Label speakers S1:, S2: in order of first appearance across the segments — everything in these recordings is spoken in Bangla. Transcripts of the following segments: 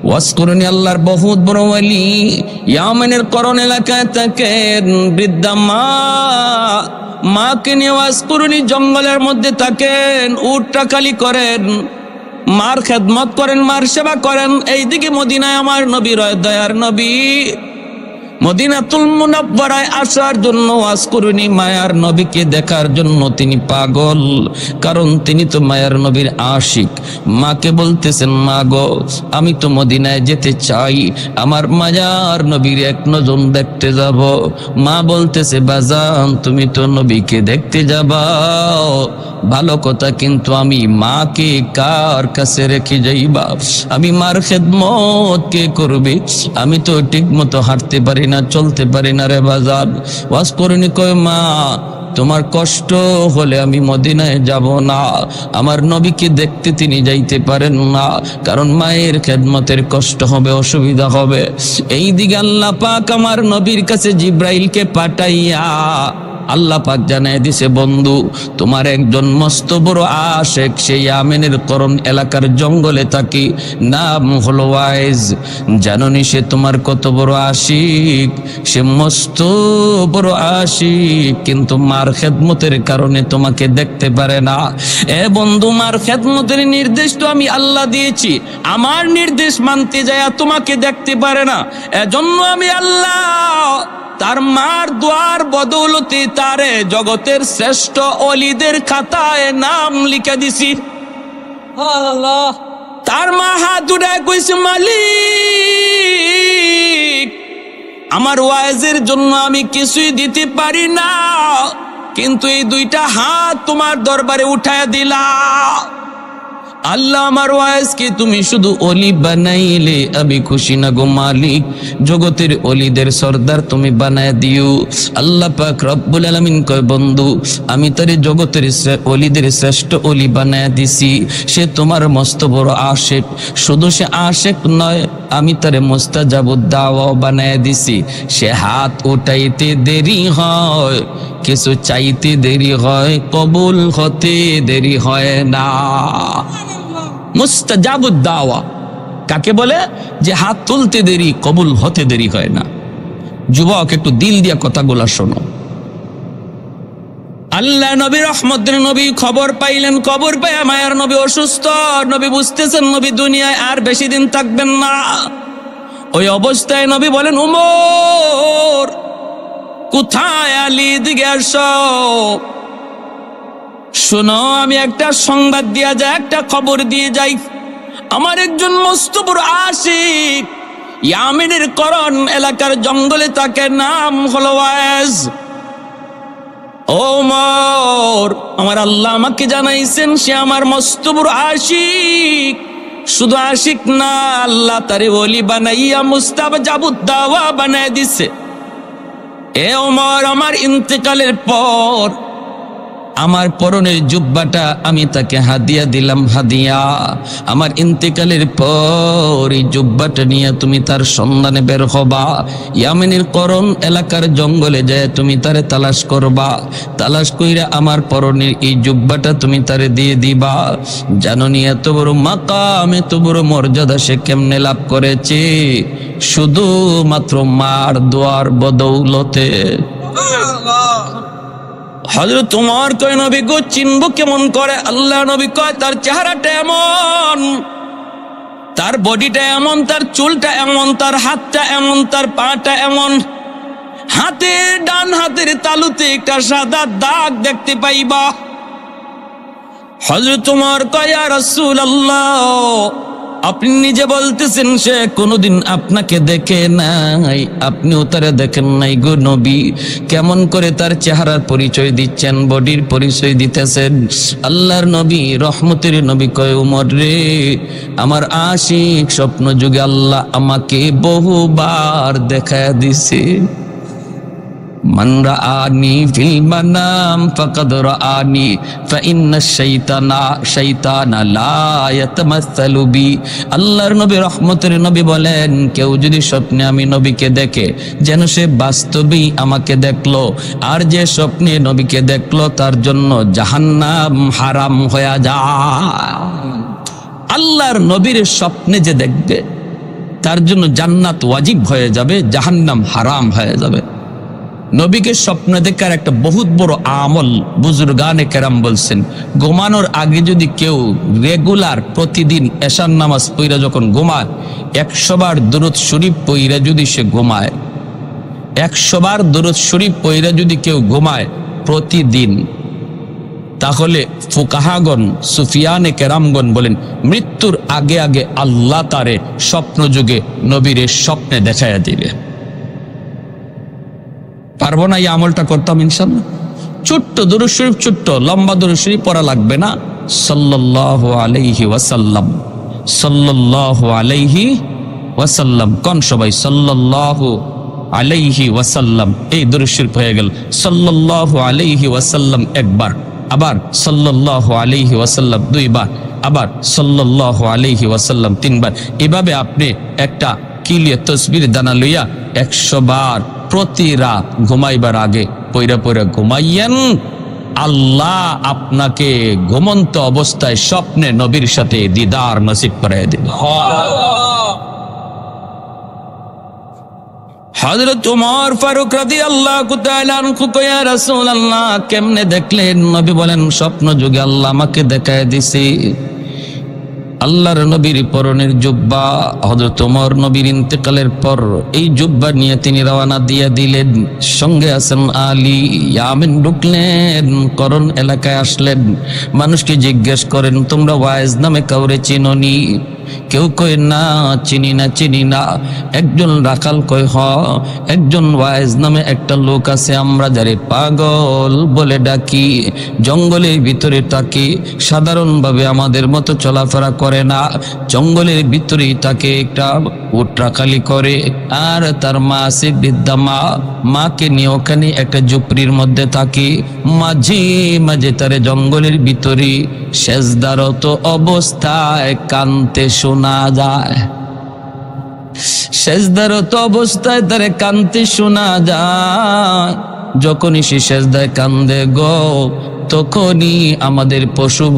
S1: ওয়াজকুরনি আল্লাহর বহুত বড় ওয়ালি ইয়ামেনের করণ এলাকায় থাকেন, বৃদ্ধা মাকে নিয়ে ওয়াজকুরনি জঙ্গলের মধ্যে থাকেন, উটটা খালি করেন, মার খেদমত করেন, মার সেবা করেন। এইদিকে মদিনায় আমার নবী রয়, দয়ার নবী মদিনাতুল মুনাওয়ারায় আসার জন্য ওয়াজকুরনি মায়ার নবীকে দেখার জন্য তিনি পাগল, কারণ তিনি তো মায়ার নবীর আশিক। মাকে বলতেছেন, মা গো আমি তো মদিনায় যেতে চাই, আমার মায়ার নবীর এক নজর দেখতে যাব। মা বলতেছে, বাজান তুমি তো নবীকে দেখতে যাবা ভালো কথা, কিন্তু আমি মাকে কার কাছে রেখে যাইবা? আমি মার খেদমত কে করবে? আমি তো ঠিক মতো হাঁটতে পারি না, চলতে পারি না রে বাজার। ওয়াজকুরনি কয়, মা তোমার কষ্ট হলে আমি মদিনায় যাব না, আমার নবীকে দেখতে তিনি যাইতে পারেন না, কারণ মায়ের খেদমতের কষ্ট হবে, অসুবিধা হবে। এই দিকে আল্লাহ পাক আমার নবীর কাছে জিব্রাইলকে পাঠাইয়া আল্লাহ পাক জানায় দিছে, বন্ধু তোমার একজন মস্ত বড় আশেক, সেই ইয়ামেনের করণ এলাকার জঙ্গলে থাকি, নাম হলো ওয়াইজ। জানোনি সে তোমার কত বড় আশিক? সে মস্ত বড় আশিক, কিন্তু মার খেদমতের কারণে তোমাকে দেখতে পারে না। এ বন্ধু, মার খেদমতের নির্দেশ তো আমি আল্লাহ দিয়েছি, আমার নির্দেশ মানতে যায় তোমাকে দেখতে পারে না। এজন্য আমি আল্লাহ তার মার দোয়ার বদৌলতে তারে জগতের শ্রেষ্ঠ ওলিদের খাতায় নাম লিখে দিছি। তার মা হাত উঠায় কইছে, মালিক আমার ওয়াইজের জন্য আমি কিছুই দিতে পারি না, কিন্তু এই দুইটা হাত তোমার দরবারে উঠায় দিলা। আল্লাহ আমার ওয়াইজকে তুমি শুধু অলি বানাইলে আমি খুশি না গো মালিক, জগতের অলিদের সর্দার তুমি বানায় দিও। আল্লাহ পাক রব্বুল আলামিন কয়, বন্ধু আমি তারে জগতের অলিদের শ্রেষ্ঠ অলি বানায় দিছি, সে তোমার মস্ত বড় আশেক। শুধু সে আশেক নয়, আমি তারে মুস্তাজাবুদ দাওয়া বানায় দিছি। সে হাত উঠাইতে দেরি হয়, কিছু চাইতে দেরি হয়, কবুল হতে দেরি হয় না। মুস্তাজাবুদ দাওয়া কাকে বলে? যে হাত তুলতে দেরি, কবুল হতে দেরি হয় না। যুবক একটু দিল দিয়া কথাগুলা শোনো। আল্লাহ নবী রহমতের নবী খবর পাইলেন, খবর পাইয়া মায়ার নবী অসুস্থ। নবী বুঝতেছেন নবী দুনিয়ায় আর বেশি দিন থাকবেন না। ওই অবস্থায় নবী বলেন, উমর কোথায়? আলী দিকে আসো, শোনো আমি একটা সংবাদ দিয়া যাই, একটা খবর দিয়ে যাই। আমার একজন মস্ত বড় আশিক ইয়ামেনের করণ এলাকার জঙ্গলে থাকে, নাম হলো ওয়াইজ। ওমর আমার আল্লাহ আমাকে জানাইছেন সে আমার মস্ত বড় আশিক। শুধু আশিক না, আল্লাহ তারে ওলি বানাইয়া মুস্তাজাবুদ দাওয়া বানায় দিছে। এ ওমর, আমার ইন্তেকালের পর আমার পরনের জুব্বাটা আমি তাকে হাদিয়া দিলাম, হাদিয়া। আমার ইন্তেকালের পর এই জুব্বাটা নিয়ে তুমি তার সন্ধানে বের হবা, ইয়ামেনের করণ এলাকার জঙ্গলে যায় তুমি তারে তালাশ করবা। তালাশ কইরা আমার পরনের এই জুব্বাটা তুমি তারে দিয়ে দিবা। জাননি এত বড় মাকাম, এত বড় মর্যাদা সে কেমনে লাভ করেছে? শুধুমাত্র মার দোয়ার বদৌলতে। হযরত ওমর কয়, নবী গো চিনব কেমন করে? আল্লাহ নবী কয়, তার চেহারাটা এমন, তার বডিটা এমন, তার চুলটা এমন, তার হাতটা এমন, তার পাটা এমন, হাতের ডান হাতের তালুতে একটা সাদা দাগ দেখতে পাইবা। হযরত ওমর কয়, ইয়া রাসূলুল্লাহ আপনি নিজে বলতেছেন সে কোনোদিন আপনাকে দেখে নাই, আপনিও তারা দেখেন নাই গো নবী, কেমন করে তার চেহারার পরিচয় দিচ্ছেন, বডির পরিচয় দিতেছেন? আল্লাহর নবী রহমতের নবী কয়, উমর রে আমার আশিক স্বপ্ন যুগে আল্লাহ আমাকে বহুবার দেখায় দিছে। মান রাআনি ফিল মানাম ফাকাদ রাআনি ফাইন্নাশ শাইতানা লা ইয়াতামাসসালু বি। আল্লাহর নবী রহমতের নবী বলেন, কেউ যদি স্বপ্নে আমি নবীকে দেখে যেন সে বাস্তবেই আমাকে দেখলো, আর যে স্বপ্নে নবীকে দেখলো তার জন্য জাহান্নাম হারাম হয়ে যায়। আল্লাহর নবীর স্বপ্নে যে দেখবে তার জন্য জান্নাত ওয়াজিব হয়ে যাবে, জাহান্নাম হারাম হয়ে যাবে। নবীকে স্বপ্ন দেখার একটা বহুত বড় আমল বুজুর্গানে কেরাম বলছেন, ঘুমানোর আগে যদি কেউ রেগুলার প্রতিদিন এশার নামাজ পইরা যখন ঘুমায় 100 বার দুরূদ শরীফ পইরা যদি সে ঘুমায়, 100 বার দুরূদ শরীফ পইরা যদি কেউ ঘুমায় প্রতিদিন, তাহলে ফুকাহাগণ সুফিয়ানে কেরামগণ বলেন মৃত্যুর আগে আগে আল্লাহ তারে স্বপ্ন যুগে নবীর স্বপ্নে দেখাইয়া দিবে। পারবো না এই আমলটা করতাম ইনশাআল্লাহ। ছোট্ট দুরূদ শরীফ, ছোট্ট লম্বা দুরূদ শরীফ পড়া লাগবে না। সাল্লাল্লাহু আলাইহি ওয়াসাল্লাম, সাল্লাল্লাহু আলাইহি ওয়াসাল্লাম। কোন সবাই সাল্লাল্লাহু আলাইহি ওয়াসাল্লাম, এই দুরূদ শরীফ হয়ে গেল। সাল্লাল্লাহু আলাইহি ওয়াসাল্লাম একবার, আবার সাল্লাল্লাহু আলাইহি ওয়াসাল্লাম 2 বার, আবার সাল্লাল্লাহু আলাইহি ওয়াসাল্লাম 3 বার। এভাবে আপনি একটা কিলিয়ে তসবির দানা লইয়া 100 বার প্রতি রাত ঘুমাইবার আগে পইরা পইরা ঘুমাইয়েন। আল্লাহ আপনাকে ঘুমন্ত অবস্থায় স্বপ্নে নবীর সাথে দিদার নসিব করে দিবেন। হযরত ওমর ফারুক রাদিয়াল্লাহু তাআলা আনহু কয়, ইয়া রাসূলুল্লাহ, কেমনে দেখলেন? নবী বলেন, স্বপ্ন যুগে আল্লাহ আমাকে দেখায় দিছে আল্লাহর নবীর পরনের জুব্বা। হযরত ওমর নবীর ইন্তেকালের পর এই জুব্বা নিয়ে তিনি রওনা দিয়ে দিলেন। সঙ্গে আছেন আলী। ইয়ামেন ঢুকলেন, করণ এলাকায় আসলেন। মানুষকে জিজ্ঞেস করেন, তোমরা ওয়াইজ নামে কাউরে চিনোনি? কেউ কয় না, চিনি না, চিনি না। একজন রাখাল কয়, হ, একজন ওয়াইজ নামে একটা লোক আছে, আমরা যারে পাগল বলে ডাকি। জঙ্গলের ভিতরে তাকে সাধারণভাবে আমাদের মতো চলাফেরা করে না, জঙ্গলের ভিতরেই তাকে একটা উট রাখালি করে। আর তার মা আছে বৃদ্ধা মা, মাকে নিয়ে ওখানে একটা ঝুপড়ির মধ্যে থাকে। মাঝে মাঝে তারে জঙ্গলের ভিতরে সেজদারত অবস্থায় কানতে শোনা যায়। সেজদারত অবস্থায় তারে কানতে শোনা যায়। যখনই সে সেজদায় কান্দে গো, তখনই আমাদের পশু,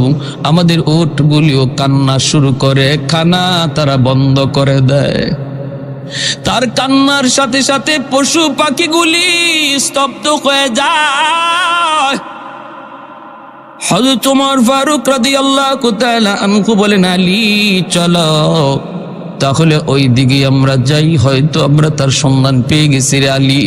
S1: আমাদের উটগুলিও কান্না শুরু করে, খানা তারা বন্ধ করে দেয়। তার কান্নার সাথে সাথে পশু পাখিগুলি স্তব্ধ হয়ে যায়। হযরত ওমর ফারুক রাদিয়াল্লাহু তাআলা আনহু বলেন, আলী চলো তাহলে ওই দিকে আমরা যাই, হয়তো আমরা তার সন্ধান পেয়ে গেছি রে আলী।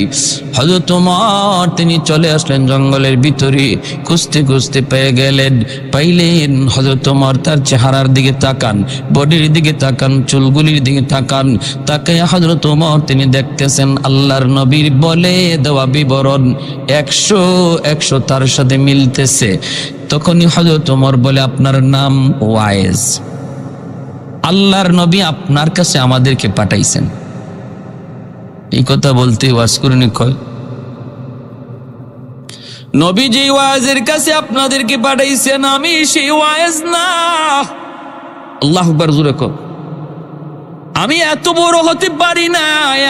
S1: হযরত ওমর তিনি চলে আসলেন জঙ্গলের ভিতরে, খুঁজতে খুঁজতে পেয়ে গেলেন। পাইলেন হযরত ওমর তার চেহারার দিকে তাকান, বডির দিকে তাকান, চুলগুলির দিকে তাকান। তাকায় হযরত ওমর তিনি দেখতেছেন আল্লাহর নবীর বলে দেওয়া বিবরণ 100 তার সাথে মিলতেছে। তখনই হযরত ওমর বলে, আপনার নাম ওয়াইজ, আল্লাহর নবী আপনার কাছে আমাদেরকে পাঠাইছেন। এই কথা বলতে ওয়াজকুরনি কয়, নবী যে ওয়াজের কাছে আপনাদেরকে পাঠাইছেন আমি সেই ওয়াজ না। আল্লাহু আকবার, জোরে কর। আমি এত বড় হতে পারি না,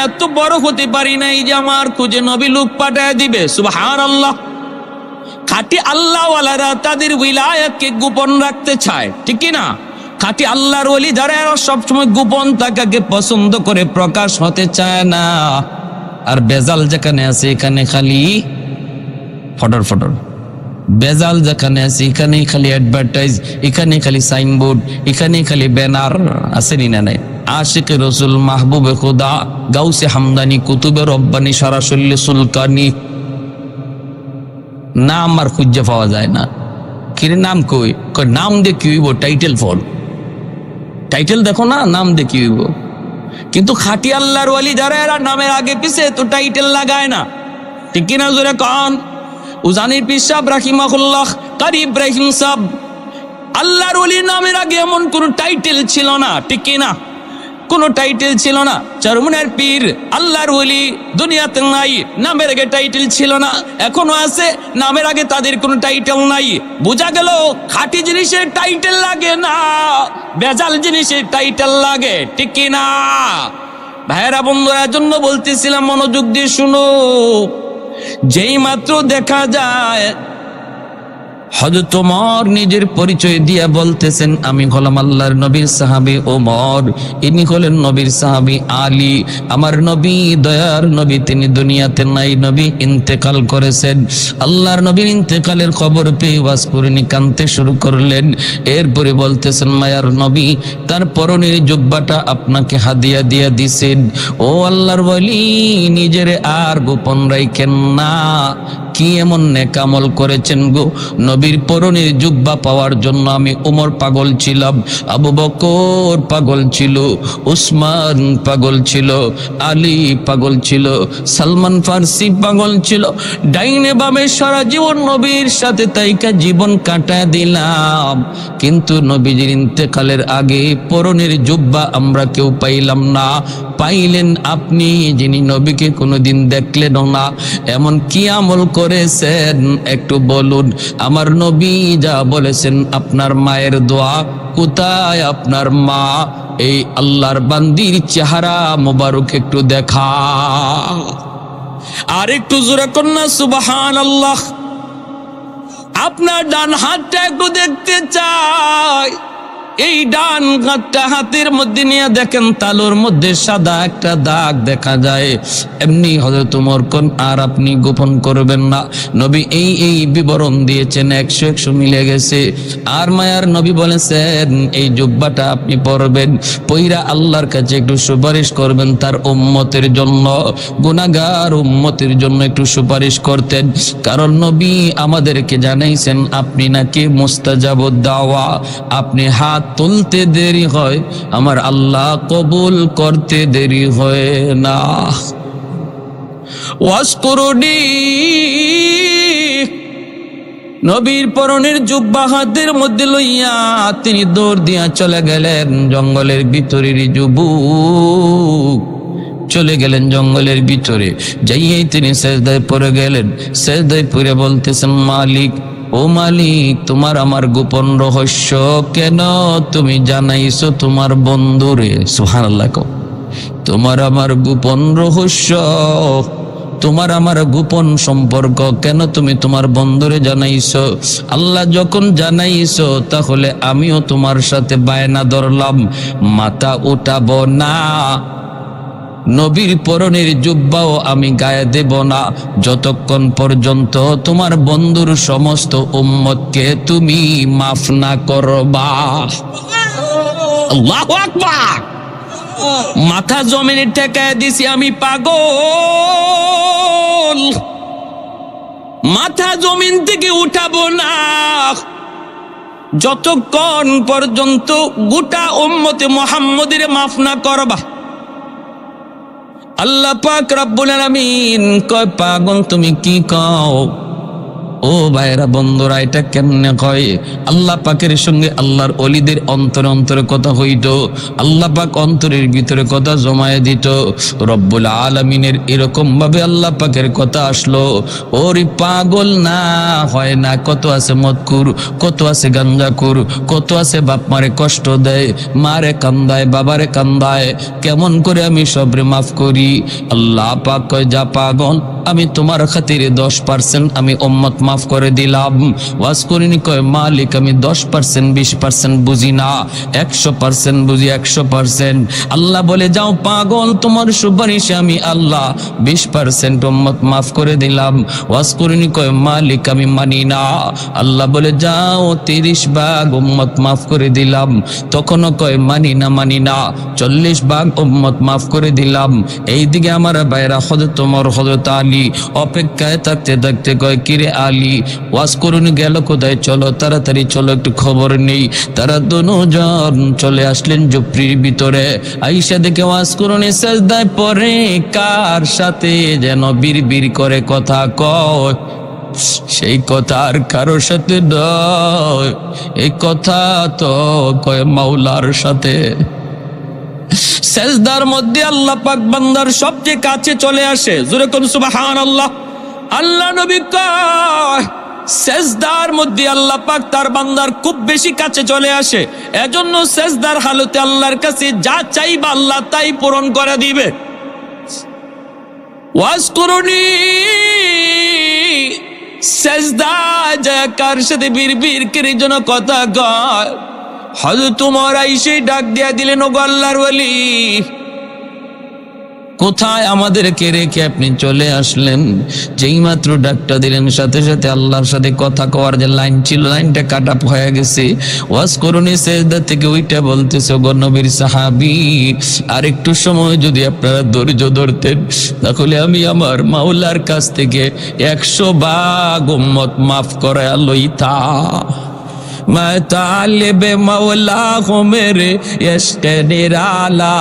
S1: এত বড় হতে পারি না যে আমার খুঁজে নবী লোক পাঠায় দিবে। সুবহানাল্লাহ। খাঁটি আল্লাহওয়ালারা তাদের উইলায়াতকে গোপন রাখতে চায়, ঠিক কি না? খাঁটি আল্লাহর ওলি যারা সবসময় গোপন থাকাকে পছন্দ করে, প্রকাশ হতে চায় না। আর বেজাল যেখানে আছে এখানে খালি ফটর ফটর, বেজাল যেখানে আছে এখানেই খালি অ্যাডভার্টাইজ, এখানে খালি সাইনবোর্ড, এখানে খালি ব্যানার। আসেনি না নাই? আশিকে রসুল, মাহবুবে খুদা, গাউসে হামদানি, কুতুবে রব্বানি, সারাসল্লি সুলকানি, নাম আর খুঁজে পাওয়া যায় না। কিরে নাম কই? নাম দিয়ে কি হইব? টাইটেল ফল, টাইটেল দেখো না, নাম দিয়ে কি হইব? কিন্তু খাঁটি আল্লাহর ওয়ালি যারা এরা নামের আগে পিছে তো টাইটেল লাগায় না, ঠিক কিনা? জোরে কন। উজানির পীর সাহেব রাহিমাহুল্লাহ, কারি ইব্রাহিম সাহেব, আল্লাহর ওলির নামের আগে এমন কোন টাইটেল ছিল না, ঠিক কিনা? কোনো টাইটেল ছিল না। চরমুনের পীর আল্লাহর ওলি দুনিয়াতে নাই, নামের আগে টাইটেল ছিল না, এখনো আছে, নামের আগে তাদের কোনো টাইটেল নাই। বোঝা গেল খাঁটি জিনিসের টাইটেল লাগে না, বেজাল জিনিসের টাইটেল লাগে, ঠিক কি না? ভাইয়েরা বন্ধুরা, এজন্য বলতেছিলাম মনোযোগ দিয়ে শুনো। যেই মাত্র দেখা যায় হযরত ওমর নিজের পরিচয় দিয়া বলতেছেন, আমি হলাম আল্লাহর নবীর সাহাবী ওমর, ইনি হলেন নবীর সাহাবী আলী। আমার নবী, দয়ার নবী, তিনি দুনিয়াতে নাই, নবী ইন্তেকাল করেছেন। আল্লাহর নবীর ইন্তেকালের খবর পেয়ে ওয়াজ করিনি কাঁদতে শুরু করলেন। এরপরে বলতেছেন, মায়ার নবী তার পরনের জুব্বাটা আপনাকে হাদিয়া দিয়া দিছেন। ও আল্লাহর ওলি, নিজের আর গোপন রাখেন না। কি এমন নেক আমল করেছেন গো? নবীর পরনের জুব্বা পাওয়ার জন্য আমি ওমর পাগল ছিলাম, আবু বকর পাগল ছিল, উসমান পাগল ছিল, আলী পাগল ছিল, সালমান ফার্সি পাগল ছিল। ডাইনে বামে সারা জীবন নবীর সাথে তাইকা জীবন কাটায় দিলাম, কিন্তু নবীজির ইন্তেকালের আগে পরনের জুব্বা আমরা কেউ পাইলাম না। পাইলেন আপনি, যিনি নবীকে কোনোদিন দেখলেনও না। এমন কি আমল করেছেন একটু বলুন। আমার নবী যা বলেছেন, আপনার মায়ের দোয়া, কোথায় আপনার মা? এই আল্লাহর বান্দির চেহারা মোবারক একটু দেখা। আর একটু জোরে কন্যা সুবহানাল্লাহ। আপনার ডান হাতটা একটু দেখতে চাই। এই ডান হাতটা হাতের মধ্যে নিয়ে দেখেন, তালুর মধ্যে সাদা একটা দাগ দেখা যায়। এমনি হযরত ওমর কোন আর আপনি গোপন করবেন না। নবী এই বিবরণ দিয়েছেন, 100 মিলে গেছে। আর মায়ার নবী বলেছেন, এই জুব্বাটা আপনি পরবেন, পইরা আল্লাহর কাছে একটু সুপারিশ করবেন তার উম্মতের জন্য, গুনাহগার উম্মতের জন্য একটু সুপারিশ করতেন। কারণ নবী আমাদেরকে জানাইছেন, আপনি নাকি মুস্তাজাবুদ দাওয়া, আপনি হাত তুলতে দেরি হয়, আমার আল্লাহ কবুল করতে দেরি হয় না। ওয়াসকুরুনি, নবীর পরনের জুব্বা হাতের মধ্যে লইয়া তিনি দৌড় দিয়া চলে গেলেন জঙ্গলের ভিতরের যুবক। চলে গেলেন জঙ্গলের ভিতরে, যাইয়েই তিনি সেজদায় পড়ে গেলেন। সেজদায় পড়ে বলতেছেন, মালিক, ও মালিক, তোমার আমার গোপন রহস্য কেন তুমি জানাইছো তোমার বন্ধুরে? সুবহানাল্লাহ। তোমার আমার গোপন রহস্য, তোমার আমার গোপন সম্পর্ক কেন তুমি তোমার বন্ধুরে জানাইছো? আল্লাহ যখন জানাইছো, তাহলে আমিও তোমার সাথে বায়না ধরলাম, মাথা উঠাবো না, নবীর পরনের জুব্বাও আমি গায়ে দেব না, যতক্ষণ পর্যন্ত তোমার বন্ধুর সমস্ত উম্মতকে তুমি মাফ না করবা। আল্লাহু আকবার। মাথা জমিনে ঠেকায় দিছি, আমি পাগল, মাথা জমিন থেকে উঠাবো না যতক্ষণ পর্যন্ত গোটা উম্মতে মুহাম্মদের মাফ না করবা। আল্লাহ পাক রব্বুল আলামিন কয়, পাগল তুমি কি কও? ও ভাইরা বন্ধুরা, এটা কেমনে কয়? আল্লাহ পাকের সঙ্গে আল্লাহর ওলিদের অন্তরে অন্তরে কথা হইত, আল্লাহ পাক অন্তরের ভিতরে কথা জমায়ে দিত। রব্বুল আলামিনের এরকম ভাবে আল্লাহ পাকের কথা আসলো। ওরে পাগল না হয় না, কত আছে মদকুর, কত আছে গাঞ্জাকুর, কত আছে বাপ মারে কষ্ট দেয়, মারে কান্দায়, বাবারে কান্দায়, কেমন করে আমি সবরে মাফ করি? আল্লাহ পাক কয়, যা পাগল, আমি তোমার খাতিরে 10% আমি উম্মত মাফ করে দিলাম। ওয়াজ করিনি, কয় মালিক আমি 10% 20% বুঝি না, 100% বুঝি, 100%। আল্লাহ বলে, যাও পাগল, তোমার সুপারিশে আমি আল্লাহ 20% উম্মত মাফ করে দিলাম। ওয়াজ করিনি, কয় মালিক আমি মানি না। আল্লাহ বলে, যাও 30 ভাগ উম্মত মাফ করে দিলাম। তখনও কয় মানি না, মানি না। 40 ভাগ উম্মত মাফ করে দিলাম। এইদিকে আমার ভাইরা হযরত ওমর, হযরত আলী অপেক্ষায় থাকতে থাকতে কয়, কিরে আলী, ওয়াজ করুন গেল কোথায়? চলো তাড়াতাড়ি চলো, একটু খবর নেই। তারা দুজন চলে আসলেন ঝুপড়ির ভিতরে। আইসা দেখে ওয়াজ করুন সেজদায় পড়ে কার সাথে যেন বিড়বিড় করে কথা কয়। সেই কথা আর কারোর সাথে নয়, এই কথা তো কয় মাওলার সাথে। সেজদার মধ্যে আল্লাহ পাক বান্দার সবচেয়ে কাছে চলে আসে। জোরে কোন সুবহানাল্লাহ। আল্লাহ নবী কয়, সেজদার মধ্যে আল্লাহ পাক তার বান্দার খুব বেশি কাছে চলে আসে। এজন্য সেজদার হালতে আল্লাহর কাছে যা চাইবা আল্লাহ তাই পূরণ করে দিবে। ওয়াজ করুনি সেজদায় যায় কার সাথে বিড়বিড় করে যেন কথা কয়। হযরত ওমর আইসে ডাক দিয়া দিলেন, ওগো আল্লাহর ওলি, কোথায় আমাদেরকে রেখে আপনি চলে আসলেন? যেই মাত্র ডাকটা দিলেন সাথে সাথে আল্লাহর সাথে কথা কওয়ার যে লাইন ছিল, লাইনটা কাট আপ হয়ে গেছে। ওয়াজ করুনি সেজদা থেকে ওইটা বলতেছে, ওগো নবীর সাহাবী, আর একটু সময় যদি আপনারা ধৈর্য ধরতেন তাহলে আমি আমার মাওলার কাছ থেকে 100 ভাগ উম্মত মাফ করে লইতা। मैं तालिब मौला हूँ मेरे इश्क़ निराला,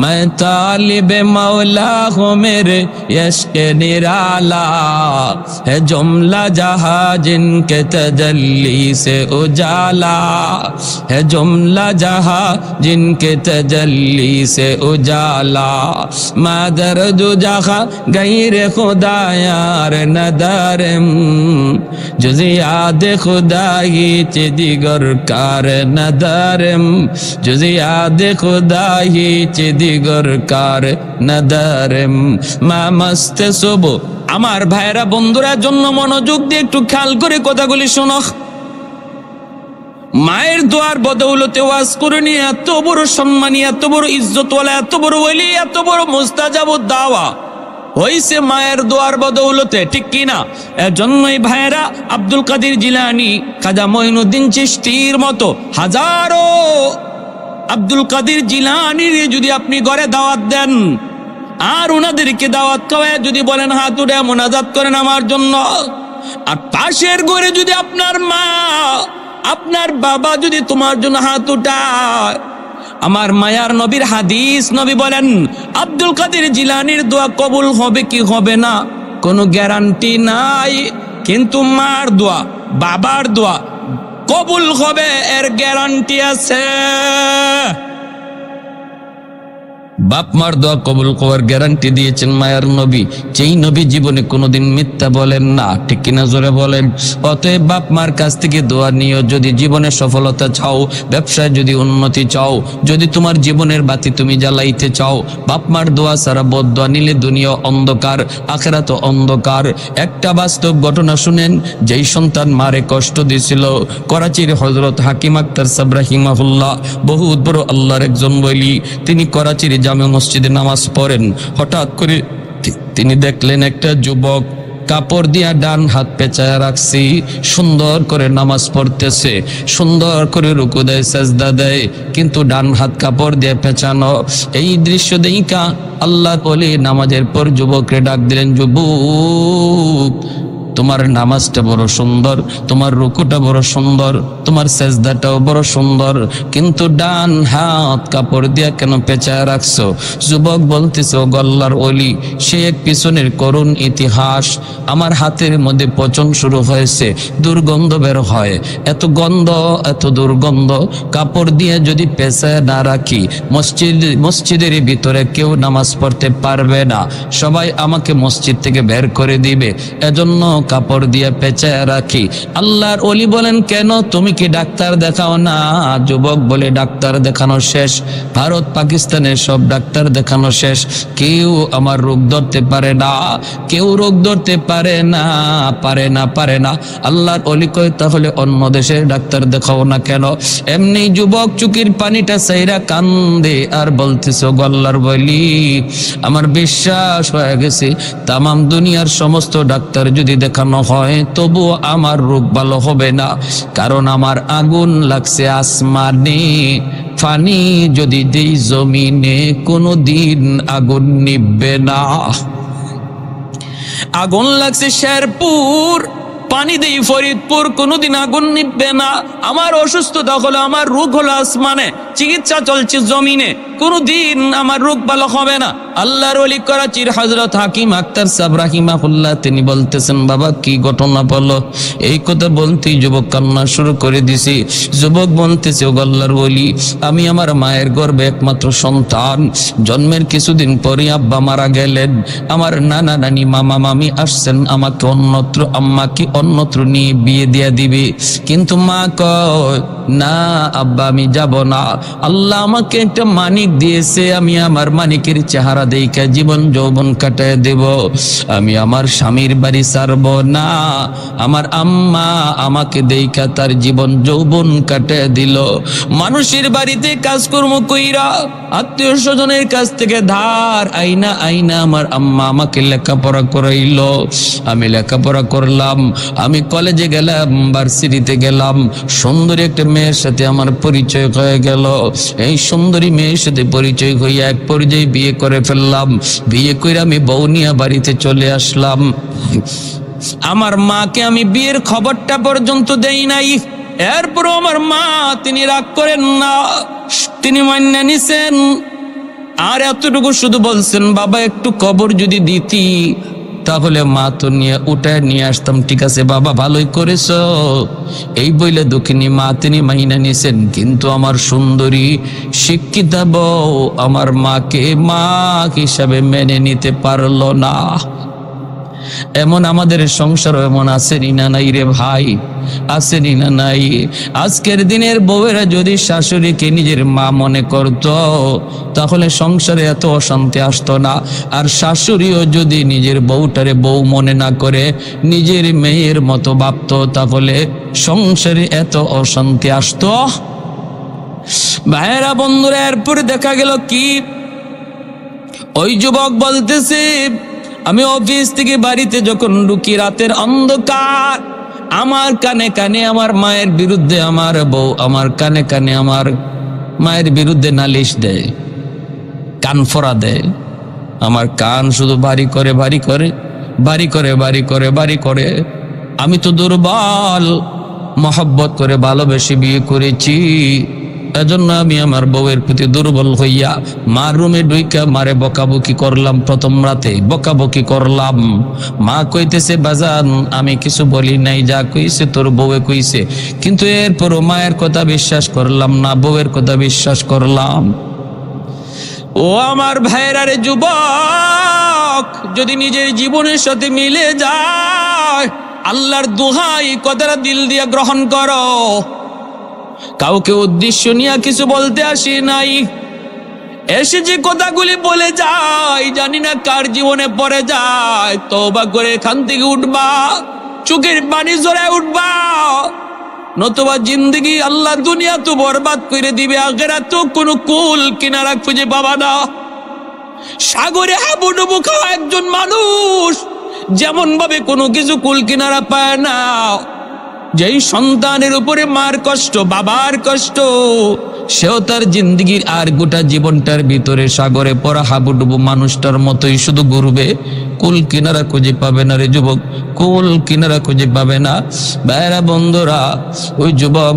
S1: मैं तालिब मौला हूँ मेरे इश्क़ निराला, है जुमला जहाँ जिनके तजल्ली से उजाला, है जुमला जहाँ जिनके तजल्ली से उजाला, मैं दर्द जहाँ गैर खुदा यार नदरम, जुज़ याद खुदा ही दिगर कार नदरम, जुज़ याद खुदा ही दिगर कार नदरम, मैं मस्त सुबह। আমার ভাইরা বন্ধুরা জন্য মনোযোগ দিয়ে একটু খেয়াল করে কথাগুলি শোনো। মায়ের দোয়ার বদৌলতে ওয়াজ করে নিয়ে এত বড় সম্মানী, এত বড় ইজ্জতওয়ালা, এত বড় ওলি, এত বড় মুস্তাজাবুদ দাওয়া হইছে মায়ের দোয়ার বদৌলতে, ঠিক কিনা? এজন্যই ভাইরা আব্দুল কাদের জিলানী, খাজা মঈনুদ্দিন চিশতির মতো হাজারো আব্দুল কাদের জিলানীর যদি আপনি ঘরে দাওয়াত দেন আর ওনাদেরকে দাওয়াত খাওয়ায় যদি বলেন হাত উঠে মোনাজাত করেন আমার জন্য, আর পাশের ঘরে যদি আপনার মা আপনার বাবা যদি তোমার জন্য হাত উঠায়, আমার মায়ার নবীর হাদিস, নবী বলেন আব্দুল কাদের জিলানীর দোয়া কবুল হবে কি হবে না কোনো গ্যারান্টি নাই, কিন্তু মার দোয়া বাবার দোয়া কবুল হবে এর গ্যারান্টি আছে। বাপ মার দোয়া কবুল করার গ্যারান্টি দিয়েছেন মায়ার নবী, যেই নবী জীবনে কোনোদিন মিথ্যা বলেন না, ঠিক কিনা জোরে বলেন? অতএব বাপ মার কাছ থেকে দোয়া নিও। যদি জীবনে সফলতা চাও, ব্যবসায় যদি উন্নতি চাও, যদি তোমার জীবনের বাতি তুমি জ্বালাইতে চাও, বাপ মার দোয়া ছাড়া বদদোয়া নিলে দুনিয়া অন্ধকার, আখিরাত অন্ধকার। একটা বাস্তব ঘটনা শুনেন, যেই সন্তান মারে কষ্ট দিয়েছিল, করাচির হযরত হাকিম আক্তার সাহেব রাহিমাহুল্লাহ, বহুত বড় আল্লাহর একজন ওলি, তিনি করাচির জামে মসজিদে নামাজ পড়েন। হঠাৎ করে তিনি দেখলেন একটা যুবক কাপড় দিয়া ডান হাত পেঁচায় রাখছি, সুন্দর করে নামাজ পড়তেছে, সুন্দর করে রুকু দেয়, সাজদা দেয়, কিন্তু ডান হাত কাপড় দিয়ে পেঁচানো। এই দৃশ্য দেখা আল্লাহ ওলি নামাজের পর যুবককে ডাক দিলেন, যুবক তোমার নামাজটা বড় সুন্দর, তোমার রুকুটা বড় সুন্দর, তোমার সেজদাটাও বড় সুন্দর, কিন্তু ডান হাত কাপড় দিয়া কেন পেঁচায় রাখছো? যুবক বলতেছে, ও আল্লাহর ওলি, সে এক পিছনের করুণ ইতিহাস। আমার হাতের মধ্যে পচন শুরু হয়েছে, দুর্গন্ধ বের হয়, এত গন্ধ, এত দুর্গন্ধ, কাপড় দিয়ে যদি পেঁচায় না রাখি মসজিদের ভিতরে কেউ নামাজ পড়তে পারবে না, সবাই আমাকে মসজিদ থেকে বের করে দিবে, এজন্য কাপড় দিয়ে পেঁচায় রাখি। আল্লাহর ওলি বলেন, কেন তুমি কি ডাক্তার দেখাও না? যুবক বলে, ডাক্তার দেখানো শেষ, ভারত পাকিস্তানের সব ডাক্তার দেখানো শেষ, কেউ আমার রোগ ধরতে পারে না, কেউ রোগ ধরতে পারে না, পারে না, পারে না। আল্লাহর ওলি কয়, তাহলে অন্য দেশের ডাক্তার দেখাও না কেন? এমনি যুবক চুকির পানিটা সাইরা কান্দে আর বলতেছে, ও আল্লাহর ওলি, আমার বিশ্বাস হয়ে গেছে তামাম দুনিয়ার সমস্ত ডাক্তার যদি দেখানো হয় তবু আমার রোগ ভালো হবে না, কারণ আমার আগুন লাগছে আসমানে, পানি যদি দেই জমিনে কোনো দিন আগুন নিভবে না। আগুন লাগছে শেরপুর, পানি দেই ফরিদপুর, কোনোদিন আগুন নিভবে না। আমার অসুস্থতা হলো, আমার রোগ হলো আসমানে, চিকিৎসা চলছে জমিনে, কোনোদিন আমার রোগ ভালো হবে না। আল্লাহর ওলি করাচির হযরত হাকিম আক্তার সাহেব রাহিমাহুল্লাহ, তিনি বলতেছেন, বাবা কি ঘটনা বলো? এই কথা বলতেই যুবক কান্না শুরু করে দিছি। যুবক বলতেছে, ও আল্লাহর ওলি, আমি আমার মায়ের গর্ভে একমাত্র সন্তান, জন্মের কিছুদিন পরে আব্বা মারা গেলেন, আমার নানা নানি মামা মামি আসছেন আমাকে অন্যত্র, আম্মাকে অন্যত্র নিয়ে বিয়ে দিয়া দিবে, কিন্তু মা কয়, না আব্বা আমি যাব না, আল্লাহ আমাকে একটা মানিক দিয়েছে, আমি আমার মানিকের চেহারা দেখে জীবন যৌবন কাটায় দেব। আমি আমার স্বামীর বাড়ি ছাড়ব না। আমার আম্মা আমাকে দেখা তার জীবন যৌবন কাটায় দিল। মানুষের বাড়িতে কাজকর্ম কইরা আত্মীয় স্বজনের কাছ থেকে ধার আইনা আইনা আমার আম্মা আমাকে লেখাপড়া করাইল। আমি লেখাপড়া করলাম, আমি কলেজে গেলাম, ভার্সিটিতে গেলাম। সুন্দরী একটা মেয়ের সাথে আমার পরিচয় হয়ে গেল। এই সুন্দরী মেয়ের সাথে পরিচয় হইয়া এক পর্যায়ে বিয়ে করে ফেললাম। বিয়ে করে আমি বউ নিয়ে বাড়িতে চলে আসলাম। আমার মাকে আমি বিয়ের খবরটা পর্যন্ত দেই নাই। এরপরও আমার মা তিনি রাগ করেন না, তিনি মান্য নিছেন। আর এতটুকু শুধু বলছেন, বাবা একটু কবর যদি দিতি তাহলে মা তো উঠায় নিয়ে আসতাম। ঠিক আছে বাবা, ভালোই করেছ, এই বইলে দুঃখিনী মা তিনি মাইনা নিছেন। কিন্তু আমার সুন্দরী শিক্ষিতা বউ আমার মাকে মা হিসাবে মেনে নিতে পারল না। এমন আমাদের সংসারও এমন আসেনি না নাই রে ভাই, আসেনি না নাই? আজকের দিনের বউয়েরা যদি শাশুড়িকে নিজের মা মনে করত তাহলে সংসারে এত অশান্তি আসতো না। আর শাশুড়িও যদি নিজের বউটারে বউ মনে না করে নিজের মেয়ের মতো ভাবতো তাহলে সংসারে এত অশান্তি আসতো। ভাইয়েরা বন্ধুরা, এরপরে দেখা গেল কি, ওই যুবক বলতেছে, আমি অফিস থেকে বাড়িতে যখন ঢুকি রাতের অন্ধকার, আমার কানে কানে আমার মায়ের বিরুদ্ধে আমার বউ আমার কানে কানে আমার মায়ের বিরুদ্ধে নালিশ দেয়, কান ফোড়া দেয়। আমার কান শুধু ভারী করে ভারী করে ভারী করে ভারী করে ভারী করে। আমি তো দুর্বল, মহব্বত করে ভালোবেসে বিয়ে করেছি, এজন্য আমি আমার বউয়ের প্রতি দুর্বল হইয়া মার রুমে ঢুইকা মারে বকাবকি করলাম। প্রথম রাতে বকাবকি করলাম। মা কইতেছে, বাজান আমি কিছু বলি নাই, যা কইছে তোর বউয়ে কইছে। কিন্তু এরপরও মায়ের কথা বিশ্বাস করলাম না, বউয়ের কথা বিশ্বাস করলাম। ও আমার ভাইয়েরা রে যুবক, যদি নিজের জীবনের সাথে মিলে যায়, আল্লাহর দোহাই কথাটা দিল দিয়া গ্রহণ করো। কাউকে উদ্দেশ্য নিয়ে কিছু বলতে আসি নাই, এসে যে কথাগুলি বলে যায় জানি না কার জীবনে পড়ে যায়। তওবা করে এখান থেকে উঠবা, চোখের পানি জড়ায় উঠবা, নতুবা জিন্দগি আল্লাহ দুনিয়া তো বরবাদ করে দিবে, আখিরাত তো কোনো কুল কিনারা খুঁজে পাবা না। সাগরে হাবুডুবু খাওয়া একজন মানুষ যেমন ভাবে কোনো কিছু কুল কিনারা পায় না, যেই সন্তানের উপরে মার কষ্ট বাবার কষ্ট, সেও তার জিন্দগির আর গোটা জীবনটার ভিতরে সাগরে পড়া হাবুডুবু মানুষটার মতোই শুধু ঘুরবে, কুল কিনারা খুঁজে পাবে না রে যুবক, কুল কিনারা খুঁজে পাবে না। ভাইরা বন্ধুরা, ওই যুবক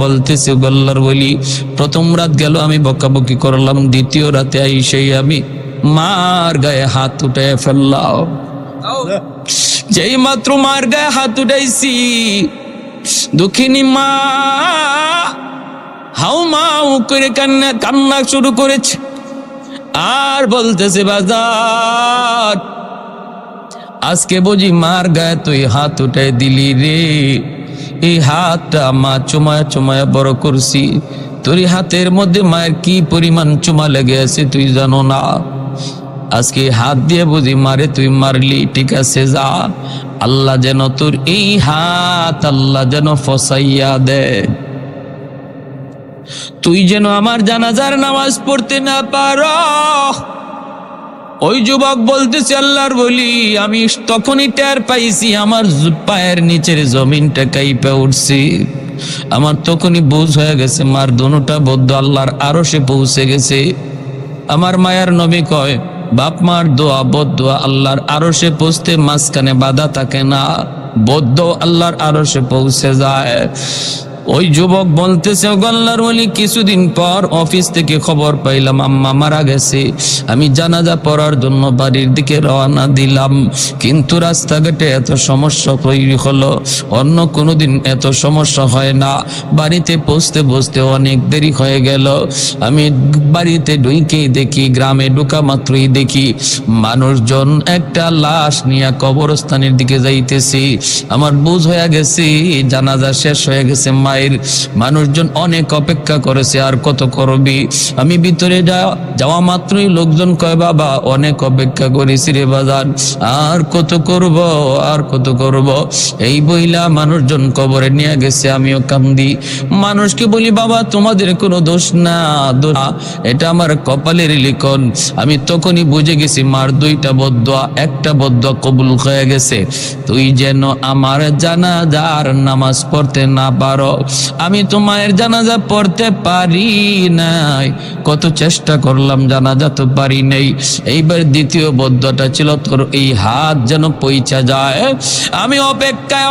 S1: বলতেছে গল্লার বলি, প্রথম রাত গেল আমি বকাবকি করলাম, দ্বিতীয় রাতে আইসেই আমি মার গায়ে হাত উঠে ফেললাম। যেই মাত্র মার গায়ে হাত উঠাইছি, দুঃখিনী মা হাউ মাউ করে কান্না শুরু করেছে। আর বলতেছে, বাজার আজকে বুঝি মার গায়ে তুই হাত উঠাই দিলি রে। এই হাতটা মা চুমায়া চুমায়া বড় করছি, তোর হাতের মধ্যে মায়ের কি পরিমাণ চুমা লেগে আছে তুই জানো না। আজকে হাত দিয়ে বুঝি মারে তুই মারলি, ঠিক আছে যা, আল্লাহ যেন তোর এই হাত আল্লাহ যেন ফসাইয়া দে, তুই যেন আমার জানাজার নামাজ পড়তে না পারো। ওই যুবক বলতেছে, আল্লাহর বলি আমি তখনই টের পাইছি আমার পায়ের নিচের জমিনটা কাইপা উঠছি। আমার তখনই বুঝ হয়ে গেছে মার দুটা বদ্ধ আল্লাহর আরশে পৌঁছে গেছে। আমার মায়ার নবী কয়, বাপ মার দোয়া বদদোয়া আল্লাহর আরশে পৌঁছতে মাঝখানে বাধা থাকে না, বদ্ধ আল্লাহর আরশে পৌঁছে যায়। ওই যুবক বলতেছে, আল্লাহর ওলি কিছুদিন পর অফিস থেকে খবর পাইলাম আম্মা মারা গেছে। আমি জানাজা পড়ার জন্য বাড়ির দিকে রওনা দিলাম, কিন্তু রাস্তাঘাটে এত সমস্যা তৈরি হলো, অন্য কোনোদিন এত সমস্যা হয় না। বাড়িতে পৌঁছতে পৌঁছতে অনেক দেরি হয়ে গেল। আমি বাড়িতে ঢুকেই দেখি, গ্রামে ঢোকা মাত্রই দেখি মানুষজন একটা লাশ নিয়ে কবরস্থানের দিকে যাইতেছি। আমার বুঝ হয়ে গেছে জানাজা শেষ হয়ে গেছে, ভাইয়ের, মানুষজন অনেক অপেক্ষা করেছে, আর কত করবি? আমি ভিতরে যাওয়া মাত্রই লোকজন কয়, বাবা অনেক অপেক্ষা করেছি রে বাজার, আর কত করব, আর কত করব? এই বইলা মানুষজন কবরে নিয়ে গেছে, আমিও কান্দি। মানুষকে বলি, বাবা তোমাদের কোনো দোষ না, এটা আমার কপালের লিখন। আমি তখনই বুঝে গেছি মার দুইটা বদদোয়া, একটা বদদোয়া কবুল হয়ে গেছে। তুই যেন আমার জানাজার নামাজ পড়তে না পারো। আমি তোমার জানাজা পড়তে পারি নাই, কত চেষ্টা করলাম, জানাজা তো পারি নাই। এইবার দ্বিতীয় বদদোয়াটা ছিল, তোর এই হাত যেন পৌঁছা যায়। আমি অপেক্ষায়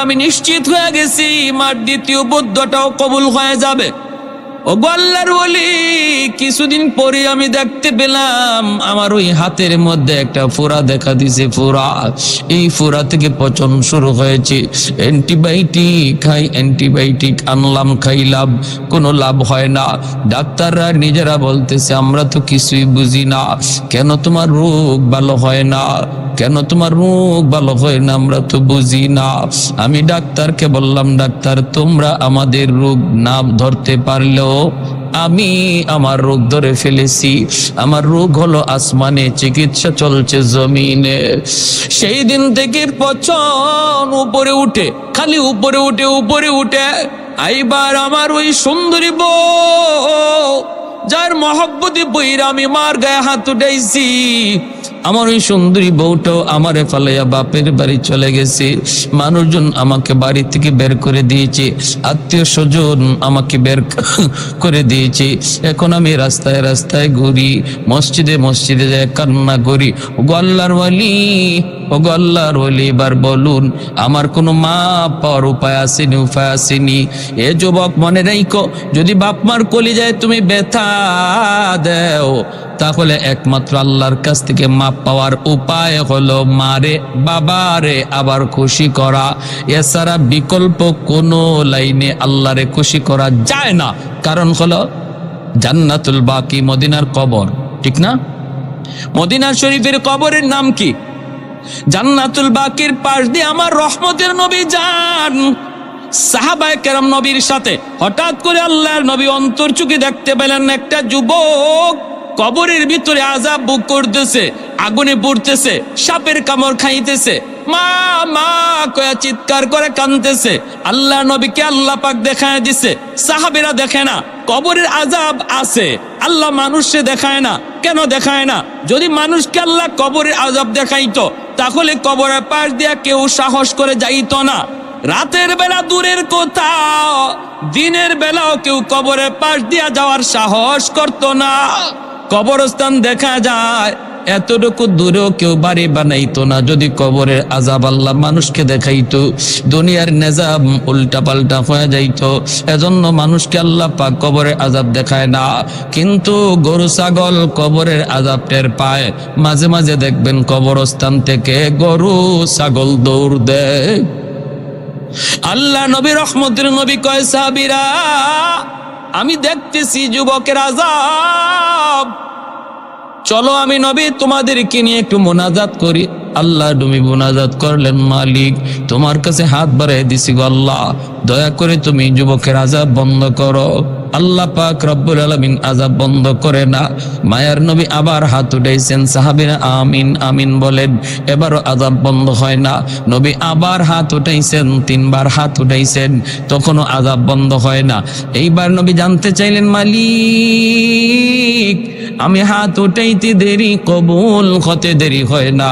S1: আমি নিশ্চিত হয়ে গেছি মার দ্বিতীয় বদদোয়াটাও কবুল হয়ে যাবে। ও আল্লাহর ওলি, কিছুদিন পরে আমি দেখতে পেলাম আমার ওই হাতের মধ্যে একটা ফোড়া দেখা দিছে, ফোড়া। এই ফোড়া থেকে পচন শুরু হয়েছে। অ্যান্টিবায়োটিক আনলাম, খাইলাম, কোনো লাভ হয় না। ডাক্তাররা নিজেরা বলতেছে, আমরা তো কিছুই বুঝি না, কেন তোমার রোগ ভালো হয় না, কেন তোমার রোগ ভালো হয় না, আমরা তো বুঝি না। আমি ডাক্তারকে বললাম, ডাক্তার তোমরা আমাদের রোগ না ধরতে পারলেও আমি আমার রোগ ধরে ফেলেছি। আমার রোগ হলো আসমানে, চিকিৎসা চলছে জমিনে। সেই দিন থেকে পচন উপরে উঠে, খালি উপরে উঠে। এইবার আমার ওই সুন্দরী বউ, যার মহব্বতে বইরা আমি মার গায়ে হাত উঠাইছি, আমার ওই সুন্দরী বউটাও আমারে ফালাইয়া বাপের বাড়ি চলে গেছে। মানুষজন আমাকে বাড়ি থেকে বের করে দিয়েছে, আত্মীয় স্বজন আমাকে বের করে দিয়েছে। এখন আমি রাস্তায় রাস্তায় ঘুরি, মসজিদে যায় কান্না করি। ওগো আল্লাহর ওলি, এবার বলুন আমার কোনো মা পাওয়ার উপায় আসেনি? এ যুবক মনে রাখো, যদি বাপ মার কলিজায় তুমি ব্যথা দেও, তাহলে একমাত্র আল্লাহর কাছ থেকে মাপ পাওয়ার উপায় হলো মারে বাবারে আবার খুশি করা। এছাড়া বিকল্প কোনো লাইনে আল্লাহরে খুশি করা যায় না। কারণ হলো জান্নাতুল বাকি, মদিনার কবর, ঠিক না? মদিনা শরীফের কবরের নাম কি? জান্নাতুল বাকির পাশ দিয়ে আমার রহমতের নবী যান। সাহাবায়ে কেরাম নবীর সাথে হঠাৎ করে আল্লাহর নবী অন্তর চোখে দেখতে পেলেন একটা যুবক কবরের ভিতরে আযাব ভোগ করতেছে, আগুনে পুড়তেছে, সাপের কামড় খাইতেছে, মা মা কয়া চিৎকার করে কাঁদতেছে। আল্লাহ নবীকে আল্লাহ পাক দেখায় দিছে, সাহাবীরা দেখে না। কবরের আযাব আছে, আল্লাহ মানুষকে দেখায় না। কেন দেখায় না? যদি মানুষকে আল্লাহ কবরের আযাব দেখাইতো, তাহলে কবরের পাশ দিয়া কেউ সাহস করে যাইতো না। রাতের বেলা দূরের কথা, দিনের বেলাও কেউ কবরের পাশ দিয়া যাওয়ার সাহস করতো না। কবরস্থান দেখা যায়, এতটুকু দূরেও কেউ বাড়ি বানাইতো না যদি কবরের আযাব আল্লাহ মানুষকে দেখাইতো। দুনিয়ার নিজাম উল্টা পাল্টা হয়ে যাইতো। এজন্য মানুষকে আল্লাহ পাক কবরের আযাব দেখায় না। কিন্তু গরু ছাগল কবরের আযাব টের পায়। মাঝে মাঝে দেখবেন কবরস্থান থেকে গরু ছাগল দৌড় দেয়। আল্লাহ নবী রহমতের নবী কয়, সাহাবীরা আমি দেখতেছি যুবকের আযাব, চলো আমি নবী তোমাদেরকে নিয়ে একটু মুনাজাত করি। আল্লাহ নবী মুনাজাত করলেন, মালিক তোমার কাছে হাত বাড়াই দিছি গো আল্লাহ, দয়া করে তুমি যুবকের আযাব বন্ধ করো। আল্লাহ পাক রব্বুল আলামিন আযাব বন্ধ করে না। মায়ার নবী আবার হাত উঠাইছেন, সাহাবীরা আমিন আমিন বলেন, এবারও আযাব বন্ধ হয় না। নবী আবার হাত উঠাইছেন, 3 বার হাত উঠাইছেন, তখনও আযাব বন্ধ হয় না। এইবার নবী জানতে চাইলেন, মালিক আমি হাত উঠাইতে দেরি, কবুল হতে দেরি হয় না,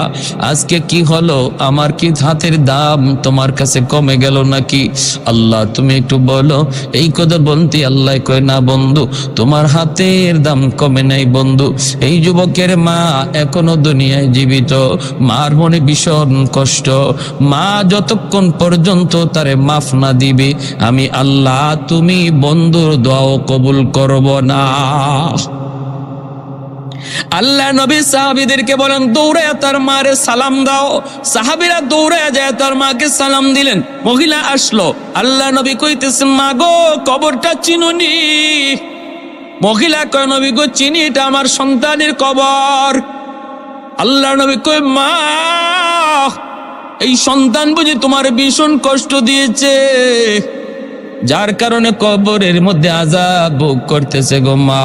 S1: আজকে কি হলো? আমার কি হাতের দাম তোমার কাছে কমে গেল নাকি? আল্লাহ তুমি একটু বলো। এই কথা বলতে আল্লাহ কয়, না বন্ধু, তোমার হাতের দাম কমে নাই বন্ধু। এই যুবকের মা এখনো দুনিয়ায় জীবিত, মার মনে ভীষণ কষ্ট। মা যতক্ষণ পর্যন্ত তারে মাফ না দিবে, আমি আল্লাহ তুমি বন্ধুর দোয়াও কবুল করব না। আল্লাহ নবী সাহাবীদেরকে বলেন, দৌড়ায় তার মারে সালাম দাও। সাহাবীরা দৌড়ায় যায় তার মাকে সালাম দিলেন। মহিলা আসলো, আল্লাহ নবী কইতেছেন, মা গো কবরটা চিনুনি? মহিলা কয়, নবী গো চিনি, এটা আমার সন্তানের কবর। আল্লাহ নবী কয়, মা এই সন্তান বুঝি তোমার ভীষণ কষ্ট দিয়েছে? যার কারণে কবরের মধ্যে আযাব ভোগ করতেছে গো মা।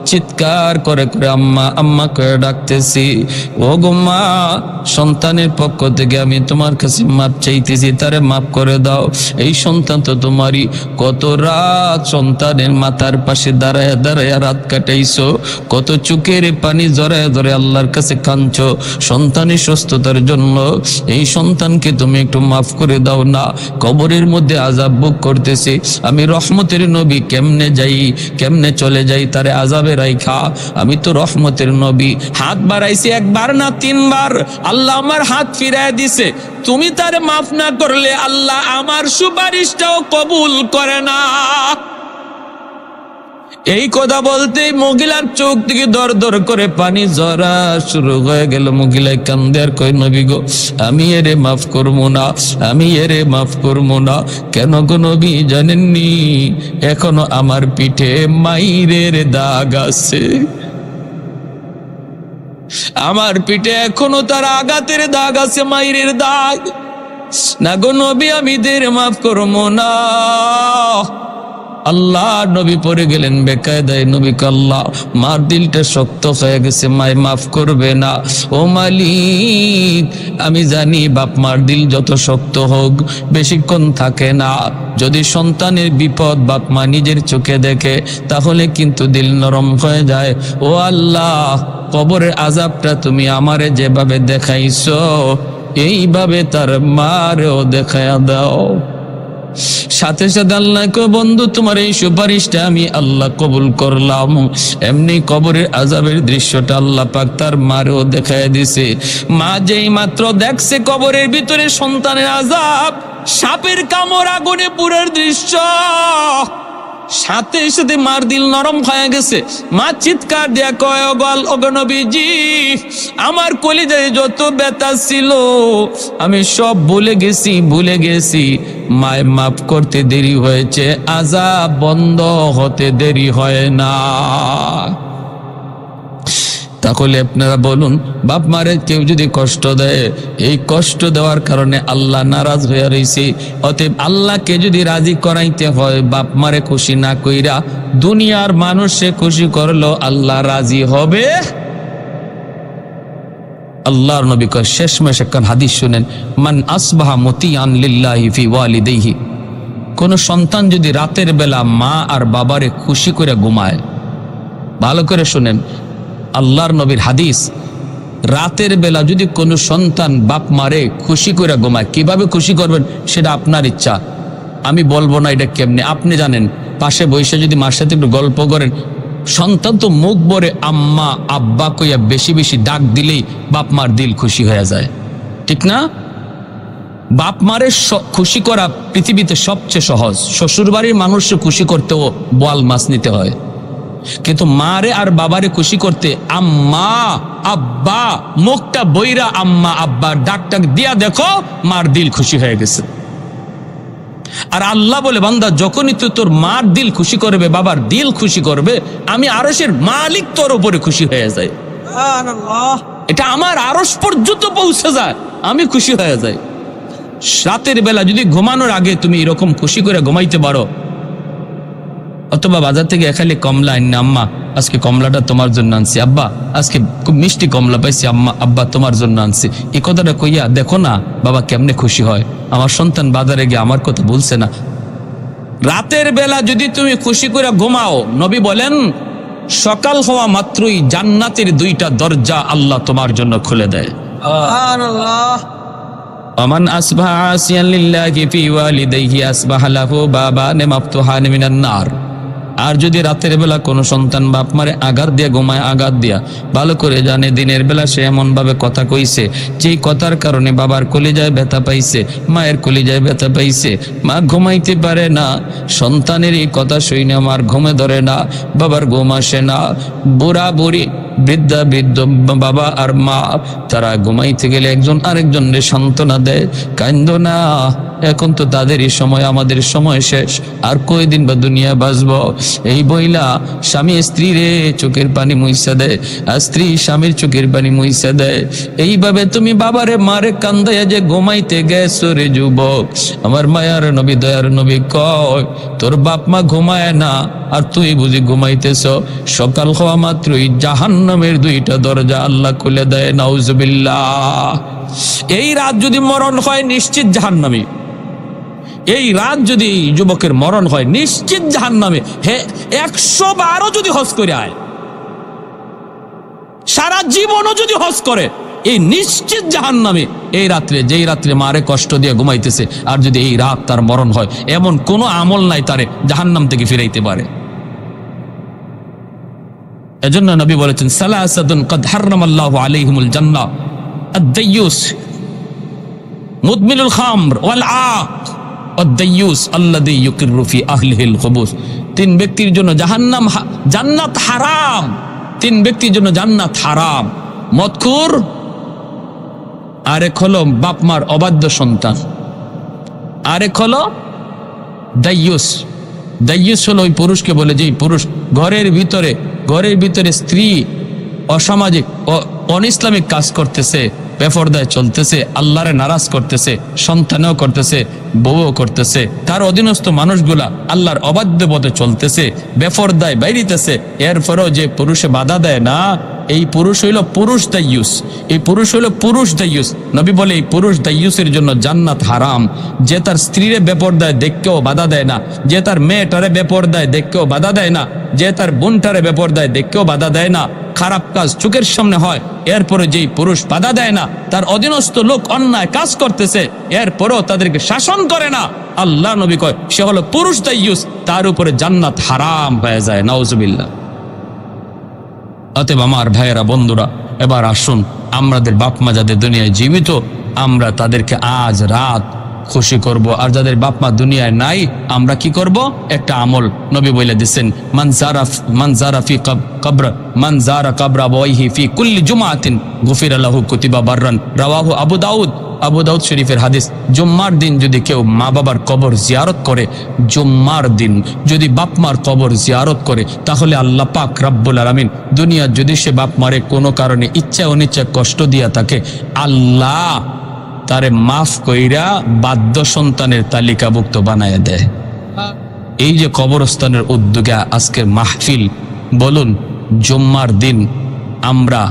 S1: চিৎকার করে করে আম্মা আম্মা করে ডাকতেছি। ও গো মা, সন্তানের পক্ষ থেকে আমি তোমার কাছে মাপ চাইতেছি, তারে মাফ করে দাও। এই সন্তান তো তোমারই, কত রাত সন্তানের মাথার পাশে দাঁড়ায় দাঁড়ায় রাত কাটাইছো, কত চোখের পানি জড়ায় ধরে আল্লাহর কাছে কাঁদছো সন্তানের সুস্থতার জন্য। এই সন্তানকে তুমি একটু মাফ করে দাও না, কবরের মধ্যে আযাব ভোগ করতেছি। আমি রহমতের নবী, কেমনে যাই কেমনে চলে যাই তারে আযাবে রাইখা? আমি তো রহমতের নবী। হাত বাড়াইছি একবার না তিনবার, আল্লাহ আমার হাত ফিরায় দিছে। তুমি তারে মাফ না করলে আল্লাহ আমার সুপারিশটাও কবুল করে না। এই কথা বলতেই মহিলার চোখ থেকে দর দর করে পানি ঝরা শুরু হয়ে গেল। মহিলায় কান্দে আর কই, নবী গো, আমি এরে মাফ করবো না, আমি এরে মাফ করবো না। কেন গো নবী জানেননি? এখনো আমার পিঠে মাইরের দাগ আছে, আমার পিঠে এখনো তার আঘাতের দাগ আছে, মাইরের দাগ। না গো নবী, আমি দের মাফ করবো না। আল্লাহ নবী পড়ে গেলেন বেকায়দায়। নবী আল্লাহ, মার দিলটা শক্ত হয়ে গেছে, মায় মাফ করবে না। ও মালিক, আমি জানি বাপ মার দিল যত শক্ত হোক বেশিক্ষণ থাকে না। যদি সন্তানের বিপদ বাপ মা নিজের চোখে দেখে তাহলে কিন্তু দিল নরম হয়ে যায়। ও আল্লাহ, কবরের আযাবটা তুমি আমারে যেভাবে দেখাইছো এইভাবে তার মারেও দেখায়া দাও। সাথে সাথে আল্লাহ কো, বন্ধু তোমার এই সুপারিশটা আমি আল্লাহ কবুল করলাম। এমনি কবরের আযাবের দৃশ্যটা আল্লাহ পাক তার মারেও দেখায় দিছে। মা যেই মাত্র দেখছে কবরের ভিতরে সন্তানের আযাব, সাপের কামড়, আগুনে পুরের দৃশ্য, সাথে সাথে মার দিল নরম হয়ে গেছে। মা চিৎকার দিয়া কয়, ওগো নবীজি, আমার কলিজায় যত ব্যথা ছিল আমি সব ভুলে গেছি। মায় মাফ করতে দেরি হয়েছে, আযাব বন্ধ হতে দেরি হয় না। তাহলে আপনারা বলুন, বাপ মারে কেউ যদি কষ্ট দেয়, এই কষ্ট দেওয়ার কারণে আল্লাহ নারাজ হয়ে রয়েছে। অতএব আল্লাহকে যদি রাজি করাইতে হয়, বাপ মারে খুশি না কইরা দুনিয়ার মানুষে খুশি করলো আল্লাহ রাজি হবে। আল্লাহর নবী কয়, শেষমেশ একখান হাদিস শুনেন, মান আসবাহা মুতিয়ান লিল্লাহি ফি ওয়ালিদাইহি। কোন সন্তান যদি রাতের বেলা মা আর বাবারে খুশি করে ঘুমায়, ভালো করে শুনেন, আল্লাহর নবীর হাদিস, রাতের বেলা যদি কোনো সন্তান বাপ মারে খুশি করে ঘুমায়, কিভাবে খুশি করবেন সেটা আপনার ইচ্ছা, আমি বলবো না এটা কেমনে, আপনি জানেন। পাশে বসে যদি মার সাথে একটু গল্প করেন, সন্তান তো মুখ ভরে আম্মা আব্বা কইয়া বেশি বেশি ডাক দিলেই বাপ মার দিল খুশি হয়ে যায়, ঠিক না? বাপ মারে খুশি করা পৃথিবীতে সবচেয়ে সহজ। শ্বশুর বাড়ির মানুষকে খুশি করতেও বোয়াল মাছ নিতে হয়, কিন্তু মারে আর বাবারে খুশি করতে আম্মা আব্বা, মুখটা বইরা আম্মা আব্বা ডাক দিয়া দেখো, মার দিল খুশি হয়ে গেছে। আর আল্লাহ বলে, বান্দা যখনই তুই তোর মার দিল খুশি করবে, বাবার দিল খুশি করবে, আমি আরশের মালিক তোর উপরে খুশি হয়ে যায়। এটা আমার আরশ পর্যন্ত পৌঁছে যায়, আমি খুশি হয়ে যাই। রাতের বেলা যদি ঘুমানোর আগে তুমি এরকম খুশি করে ঘুমাইতে পারো, অথবা বাজার থেকে এখানে কমলা আনি, আম্মা আজকে কমলাটা তোমার জন্য আনছি, আব্বা আজকে খুব মিষ্টি কমলা পাইছি, আম্মা আব্বা তোমার জন্য আনছি, এই কথাটা কইয়া দেখো না বাবা কেমনে খুশি হয়, আমার সন্তান বাজারে গিয়ে আমার কথা বলছে না। রাতের বেলা যদি তুমি খুশি করে ঘুমাও, নবী বলেন সকাল হওয়া মাত্রই জান্নাতের দুইটা দরজা আল্লাহ তোমার জন্য খুলে দেয়। সুবহানাল্লাহ। আমান আসবাহা আসিয়ান লিল্লাহি ফি ওয়ালিদাইহি আসবাহা লাহু বাবান মাফতুহান মিনান নার। আর যদি রাতের বেলা কোনো সন্তান বাপ মারে আঘাত দিয়া ঘুমায়, আঘাত দিয়া, ভালো করে জানে দিনের বেলা সে এমন ভাবে কথা কইছে যেই কথার কারণে বাবার কলিজায় ব্যথা পাইছে, মায়ের কলিজায় ব্যথা পাইছে, মা ঘুমাইতে পারে না, সন্তানের এই কথা শুনে মার ঘুমে ধরে না, বাবার ঘুম আসে না, বুড়া বুড়ি বৃদ্ধা বৃদ্ধ বাবা আর মা তারা ঘুমাইতে গেলে একজন আরেকজনের সান্ত্বনা দেয়, কান্দো না, এখন তো তাদেরই সময়, আমাদের সময় শেষ, আর কয়দিন বা দুনিয়া বাঁচবো। এই বইলা স্বামী স্ত্রীরে চোখের পানি মুইসা দেয়, আর স্ত্রী স্বামীর চোখের পানি মুইসা দেয়। এইভাবে তুমি বাবারে মারে কান্দাইয়া যে ঘুমাইতে গেছো রে যুবক, আমার মায়ার নবী দয়ার নবী কয় তোর বাপ মা ঘুমায় না আর তুই বুঝি ঘুমাইতেছ। সকাল হওয়া মাত্রই জাহান্নামের দুইটা দরজা আল্লাহ খুলে দেয়। নাউজুবিল্লাহ। এই রাত যদি মরণ হয় নিশ্চিত জাহান্নামী। এই রাত যদি যুবকের মরণ হয় নিশ্চিত জাহান্নামে। হে 112 যদি হজ করে আয়, সারা জীবনও যদি হজ করে, এই নিশ্চিত জাহান্নামে। এই রাত্রে, যেই রাত্রে মারে কষ্ট দিয়ে ঘুমাইতেছে, আর যদি এই রাত তার মরণ হয়, এমন কোনো আমল নাই তারে জাহান্নাম থেকে ফিরাইতে পারে। এজন্য নবী বলেছেন সালাসাতুন কদ হারামাল্লাহু আলাইহিমুল জান্নাহ, আদ-দাইয়ুস মুদমিনুল খামর ওয়াল আক আদ-দাইয়ুস আল্লাযী ইউকিররু ফি আহলিহিল খুবুস। তিন ব্যক্তির জন্য জাহান্নাম, জান্নাত হারাম। তিন ব্যক্তির জন্য জান্নাত হারাম: মদখুর, আরেক হলো বাপ মার অবাধ্য সন্তান, আরেক হলো দাইয়ুস। দাইয়ুস হলো ওই পুরুষকে বলে যে পুরুষ ঘরের ভিতরে স্ত্রী অসামাজিক অনইসলামিক কাজ করতেছে, বেপরদায় চলতেছে, আল্লাহরে নারাজ করতেছে, সন্তানেও করতেছে, বউও করতেছে, তার অধীনস্থ মানুষগুলা আল্লাহর অবাধ্য পথে চলতেছে, বেপরদায় বাইরিতেছে, এরপরেও যে পুরুষে বাধা দেয় না, এই পুরুষ হইল পুরুষ দাইয়ুস। এই পুরুষ হইল পুরুষ দাইয়ুস। নবী বলে এই পুরুষ দাইয়ুসের জন্য জান্নাত হারাম। যে তার স্ত্রীরে বেপরদায় দেখকেও বাধা দেয় না, যে তার মেয়েটারে বেপরদায় দেখকেও বাধা দেয় না, যে তার বোনটারে বেপরদায় দেখকেও বাধা দেয় না, খারাপ কাজ চোখের সামনে হয়, এরপরে যেই পুরুষ বাধা দেয় না, তার অধীনস্থ লোক অন্যায় কাজ করতেছে, এরপরেও তাদেরকে শাসন করে না, আল্লাহ নবী কয় সে হলো পুরুষ দাইয়ুস, তার উপরে জান্নাত হারাম হয়ে যায়। নাউজুবিল্লাহ। অতএব আমার ভাইয়েরা, বন্ধুরা, এবার আসুন আমাদের বাপ মা যাদের দুনিয়ায় জীবিত, আমরা তাদেরকে আজ রাত খুশি করব। আর যাদের বাপ মা দুনিয়ায় নাই, আমরা কি করব? একটা আমল নবী বলে দিয়েছেন, মান যারা ফি কবর মান যারা কবর আবাইহি ফি কুল্লি জুমাতিন গুফিরা লাহু কুতিবা বাররান। রাওয়াহু আবু দাউদ শরীফের হাদিস। জুম্মার দিন যদি কেউ মা বাবার কবর জিয়ারত করে, জুম্মার দিন যদি বাপ মার কবর জিয়ারত করে, তাহলে আল্লাহ পাক রব্বুল আলামিন দুনিয়া যদি সে বাপ মারে কোনো কারণে ইচ্ছা অনিচ্ছা কষ্ট দিয়া থাকে, আল্লাহ তারে মাফ কইরা বাধ্য সন্তানের তালিকাভুক্ত বানায় দেয়। এই যে কবরস্থানের উদ্যোগে আজকের মাহফিল, বলুন জুম্মার দিন আমরা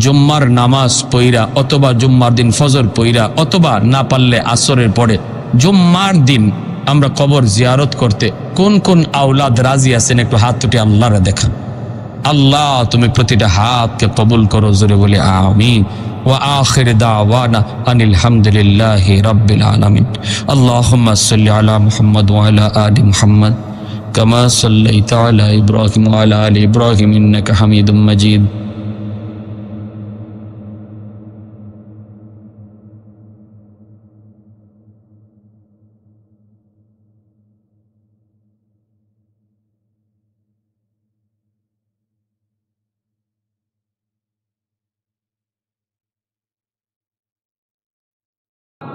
S1: জুম্মার নামাজ পইরা, অথবা জুম্মার দিন ফজর পইরা, অথবা না পারলে আসরের পরে জুম্মার দিন আমরা কবর জিয়ারত করতে কোন কোন আওলাদ রাজি আছেন? একটু হাত তুলে আল্লাহরে দেখান। আল্লাহ তুমি প্রতিটা হাতকে কবুল করো, জোরে বলি আমিন। ওয়া আখির দাওয়ানা আনিল হামদুলিল্লাহি রাব্বিল আলামিন। আল্লাহুম্মা সাল্লি আলা মুহাম্মদ ওয়া আলা আলি মুহাম্মদ কামা সাল্লাইতা আলা ইব্রাহিম ওয়া আলা আলি ইব্রাহিম ইন্নাকা হামিদুম মাজিদ।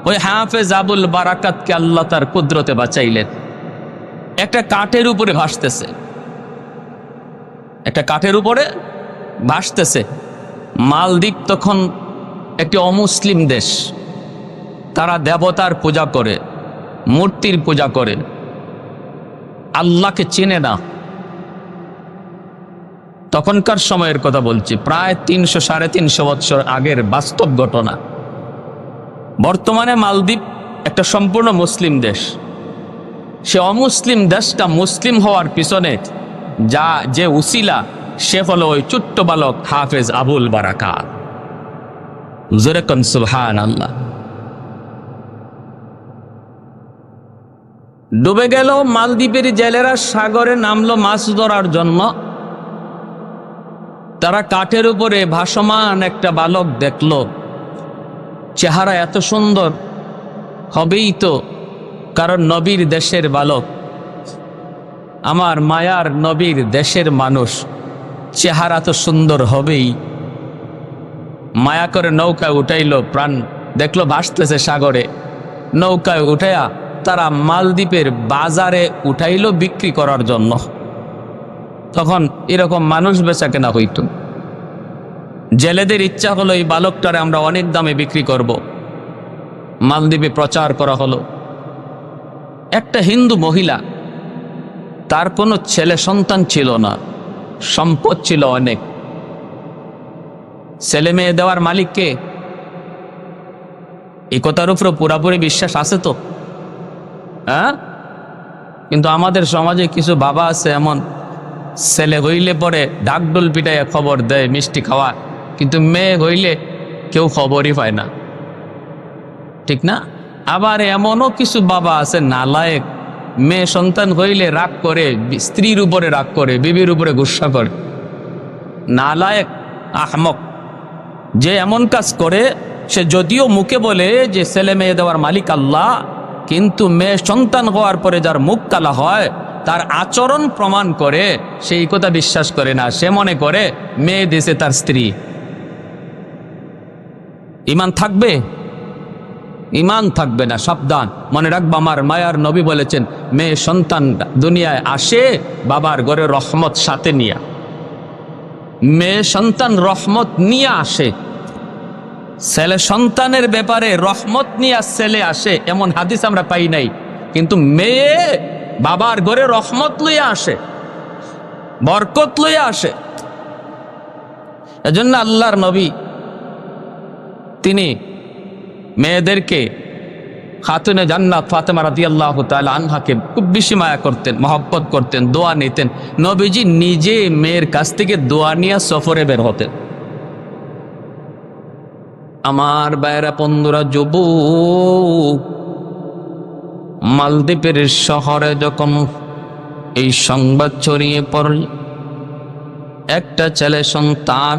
S1: ওই হাফেজ আবুল বারাকাতকে আল্লাহ তার কুদরতে বাঁচাইলেন। একটা কাঠের উপরে ভাসতেছে, একটা কাঠের উপরে ভাসতেছে। মালদ্বীপ তখন একটি অমুসলিম দেশ, তারা দেবতার পূজা করে, মূর্তির পূজা করে, আল্লাহকে চেনে না। তখনকার সময়ের কথা বলছি, প্রায় 300-350 বছর আগের বাস্তব ঘটনা। বর্তমানে মালদ্বীপ একটা সম্পূর্ণ মুসলিম দেশ। সে অমুসলিম দেশটা মুসলিম হওয়ার পিছনে যে উসিলা, সে হলো ওই ছোট্ট বালক হাফেজ আবুল বারাকাত। জোরে কোন সুবহানাল্লাহ। ডুবে গেল মালদ্বীপের জেলেরা, সাগরে নামলো মাছ ধরার জন্য। তারা কাঠের উপরে ভাসমান একটা বালক দেখলো, চেহারা এত সুন্দর হবেই তো, কারণ নবীর দেশের বালক, আমার মায়ার নবীর দেশের মানুষ, চেহারা তো সুন্দর হবেই। মায়া করে নৌকায় উঠাইলো, প্রাণ দেখলো ভাসতেছে সাগরে, নৌকায় উঠাইয়া তারা মালদ্বীপের বাজারে উঠাইলো বিক্রি করার জন্য। তখন এরকম মানুষ বেচা কেনা হইত। জেলেদের ইচ্ছা হলো এই বালকটারে আমরা অনেক দামে বিক্রি করব। মালদ্বীপে প্রচার করা হলো। একটা হিন্দু মহিলা, তার কোনো ছেলে সন্তান ছিল না, সম্পদ ছিল অনেক। ছেলে মেয়ে দেওয়ার মালিক কে? এই কথার উপর পুরাপুরি বিশ্বাস আছে তো? হ্যাঁ, কিন্তু আমাদের সমাজে কিছু বাবা আছে এমন, ছেলে হইলে পরে ঢাকঢোল পিটাইয়া খবর দেয় মিষ্টি খাওয়া, কিন্তু মেয়ে হইলে কেউ খবরই পায় না, ঠিক না? আবার এমনও কিছু বাবা আছে নালায়েক, মেয়ে সন্তান হইলে রাগ করে, স্ত্রীর উপরে রাগ করে, বিবির উপরে গুসা করে। নালায়েক, আহমক যে এমন কাজ করে, সে যদিও মুখে বলে যে ছেলে মেয়ে দেওয়ার মালিক আল্লাহ, কিন্তু মেয়ে সন্তান হওয়ার পরে যার মুখ কালা হয়, তার আচরণ প্রমাণ করে সেই কথা বিশ্বাস করে না। সে মনে করে মেয়ে দিছে তার স্ত্রী। ঈমান থাকবে? ঈমান থাকবে না, সাবধান। মনে রাখবা, আমার মায়ার নবী বলেছেন, মেয়ে সন্তান দুনিয়ায় আসে বাবার ঘরে রহমত সাথে নিয়া। মেয়ে সন্তান রহমত নিয়ে আসে। ছেলে সন্তানের ব্যাপারে রহমত নিয়ে ছেলে আসে এমন হাদিস আমরা পাই নাই, কিন্তু মেয়ে বাবার ঘরে রহমত লইয়া আসে, বরকত লইয়া আসে। এজন্য আল্লাহর নবী তিনি মেয়েদেরকে, খাতুনে জান্নাত ফাতেমা রাদিয়াল্লাহু তাআলা আনহাকে খুব বেশি মায়া করতেন, মহব্বত করতেন, দোয়া নিতেন। নবীজি নিজে মেয়ের কাছ থেকে দোয়া নিয়ে সফরে বের হতেন। আমার বাইরা বন্ধুরা, যুবক, মালদ্বীপের শহরে যখন এই সংবাদ ছড়িয়ে পড়ল, একটা ছেলে সন্তান,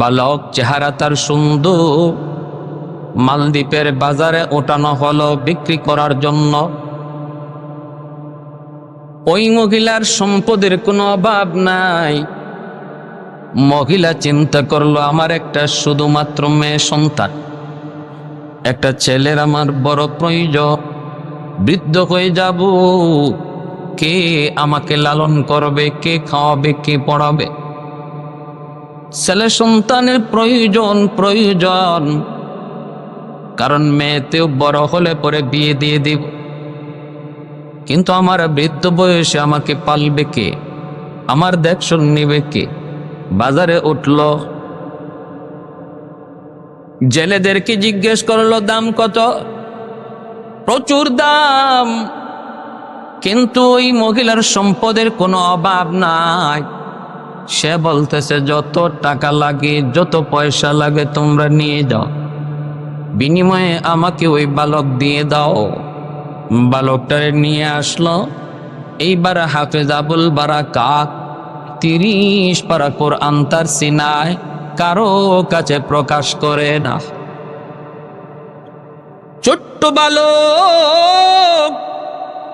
S1: বালক, চেহারা তার সুন্দর, মালদ্বীপের বাজারে ওঠানো হলো বিক্রি করার জন্য। ওই মহিলার সম্পদের কোনো অভাব নাই। মহিলা চিন্তা করলো, আমার একটা শুধুমাত্র মেয়ে সন্তান, একটা ছেলের আমার বড় প্রয়োজন। বৃদ্ধ হয়ে যাব, কে আমাকে লালন করবে, কে খাওয়াবে, কে পড়াবে? ছেলে সন্তানের প্রয়োজন, কারণ মেয়েতেও বড় হলে পরে বিয়ে দিয়ে দিব, কিন্তু আমার বৃদ্ধ বয়সে আমাকে পালবে কে, আমার দেখশন নিবে কে? বাজারে উঠল, জেলেদেরকে জিজ্ঞেস করলো দাম কত? প্রচুর দাম, কিন্তু ওই মহিলার সম্পদের কোনো অভাব নাই। সে বলতেছে, যত টাকা লাগে, যত পয়সা লাগে তোমরা নিয়ে যাও, বিনিময়ে আমাকে ওই বালক দিয়ে দাও। বালকটারে নিয়ে আসলো। এইবার হাফেজ আবুল বারাকাত 30 পারা কোরআন তার সিনায়, কারো কাছে প্রকাশ করে না। ছোট্ট বালক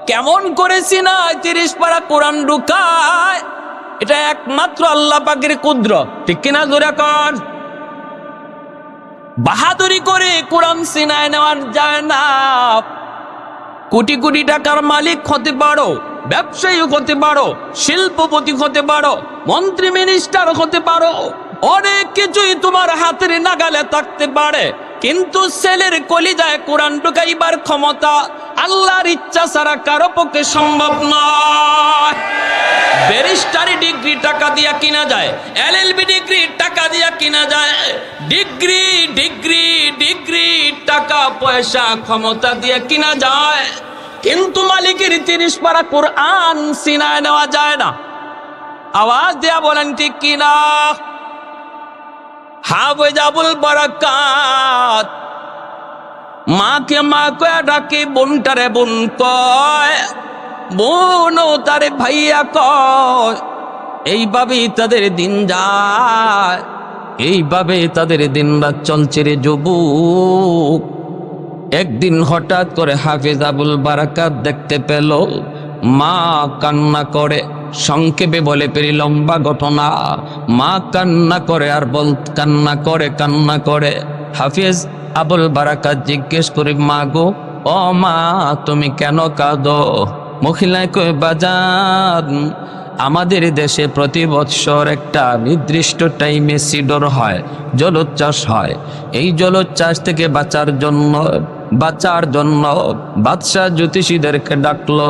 S1: কেমন করে সিনায় 30 পারা কোরআন ঢুকায়, এটা একমাত্র আল্লাহ পাকের কুদরত, ঠিক কিনা? জোরে কর। বাহাদুরি করে কোরআন সিনায় নেওয়া যায় না। কোটি কোটি টাকার মালিক হতে পারো, ব্যবসায়ী হতে পারো, শিল্পপতি হতে পারো, মন্ত্রী মিনিস্টার হতে পারো, অনেক কিছুই তোমার হাতের নাগালে থাকতে পারে, কিন্তু ছেলের কলিজায় কোরআন ঢুকাইবার ক্ষমতা আল্লাহর ইচ্ছা ছাড়া কারো পক্ষে সম্ভব নয়। ব্যারিস্টারি ডিগ্রি টাকা দিয়া কিনা যায়, এলএলবি ডিগ্রি টাকা দিয়া কিনা যায়, ডিগ্রি ডিগ্রি ডিগ্রি টাকা পয়সা ক্ষমতা দিয়ে কিনা যায়, কিন্তু মালিকের 30 পারা কোরআন সিনায় নেওয়া যায় না। আওয়াজ দিয়া বলেন ঠিক কিনা? হাফেজ আবুল বারাকাত মাকে মা কয়া ডাকে, বোনটারে বোন কয়, বোনও তারে ভাইয়া কয়। এইভাবেই তাদের দিন যায়, এইভাবে তাদের দিন রাত চলছে রে যুবক। একদিন হঠাৎ করে হাফেজ আবুল বারাকাত দেখতে পেল মা কান্না করে। সংক্ষেপে বলে পেরি লম্বা ঘটনা। মা কান্না করে আর কান্না করে। হাফেজ আবুল বারাকাত জিজ্ঞেস করে, মা গো, ও মা, তুমি কেন কাঁদো? মহিলায় কই, বাজান, আমাদের দেশে প্রতি বৎসর একটা নির্দিষ্ট টাইমে সিডর হয়, জলোচ্ছ্বাস হয়। এই জলোচ্ছ্বাস থেকে বাঁচার জন্য বাদশাহ জ্যোতিষীদেরকে ডাকলো,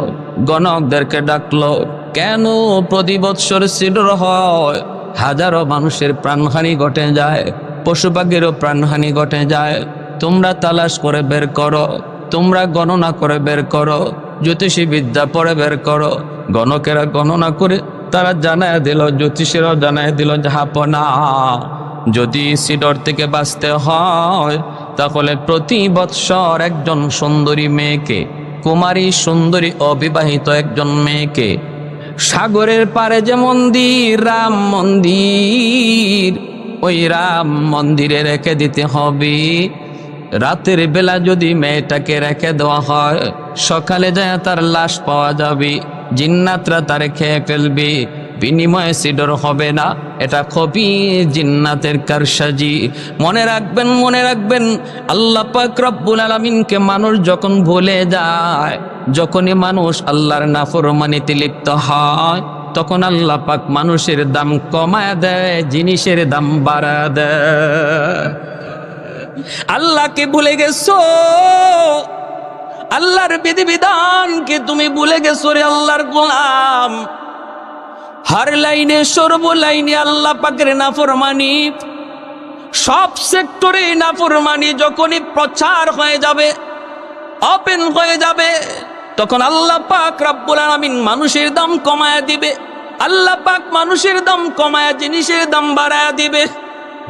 S1: গণকদেরকে ডাকলো। কেন প্রতি বৎসর সিডর হয়? হাজারো মানুষের প্রাণহানি ঘটে যায়, পশু পাখিরও প্রাণহানি ঘটে যায়। তোমরা তালাশ করে বের করো, তোমরা গণনা করে বের করো, জ্যোতিষী বিদ্যা পড়ে বের করো। গণকেরা গণনা করে তারা জানায় দিল, জ্যোতিষীরাও জানায় দিল, জাহাপনা, যদি সিডর থেকে বাঁচতে হয় তাহলে প্রতি বৎসর একজন সুন্দরী মেয়েকে, কুমারী সুন্দরী অবিবাহিত একজন মেয়েকে সাগরের পারে যে মন্দির, রাম মন্দির, ওই রাম মন্দিরে রেখে দিতে হবে। রাতের বেলা যদি মেয়েটাকে রেখে দেওয়া হয়, সকালে যায় তার লাশ পাওয়া যাবে, জিন্নাতরা তারে খেয়ে ফেলবে, বিনিময়ে সিডর হবে না। এটা খুবই জিন্নাতের কারসাজি। মনে রাখবেন, মনে রাখবেন, আল্লাহ পাক রব্বুল আলামিনকে মানুষ যখন ভুলে যায়, যখনই মানুষ আল্লাহর নাফরমানিতে লিপ্ত হয়, তখন আল্লাহ পাক মানুষের দাম কমায় দেয়, জিনিসের দাম বাড়ায় দেয়। আল্লাহকে ভুলে গেছো, আল্লাহর বিধিবিধানকে তুমি ভুলে গেছো রে আল্লাহর গোলাম। হার লাইনে সর্ব লাইনে আল্লাহ পাকের নাফরমানি, সব সেক্টরে নাফরমানি যখনই প্রচার হয়ে যাবে, ওপেন হয়ে যাবে, তখন আল্লাহ পাক রব্বুল আলামিন মানুষের দাম কমায়া দিবে। আল্লাহ পাক মানুষের দাম কমায়া জিনিসের দাম বাড়ায়া দিবে।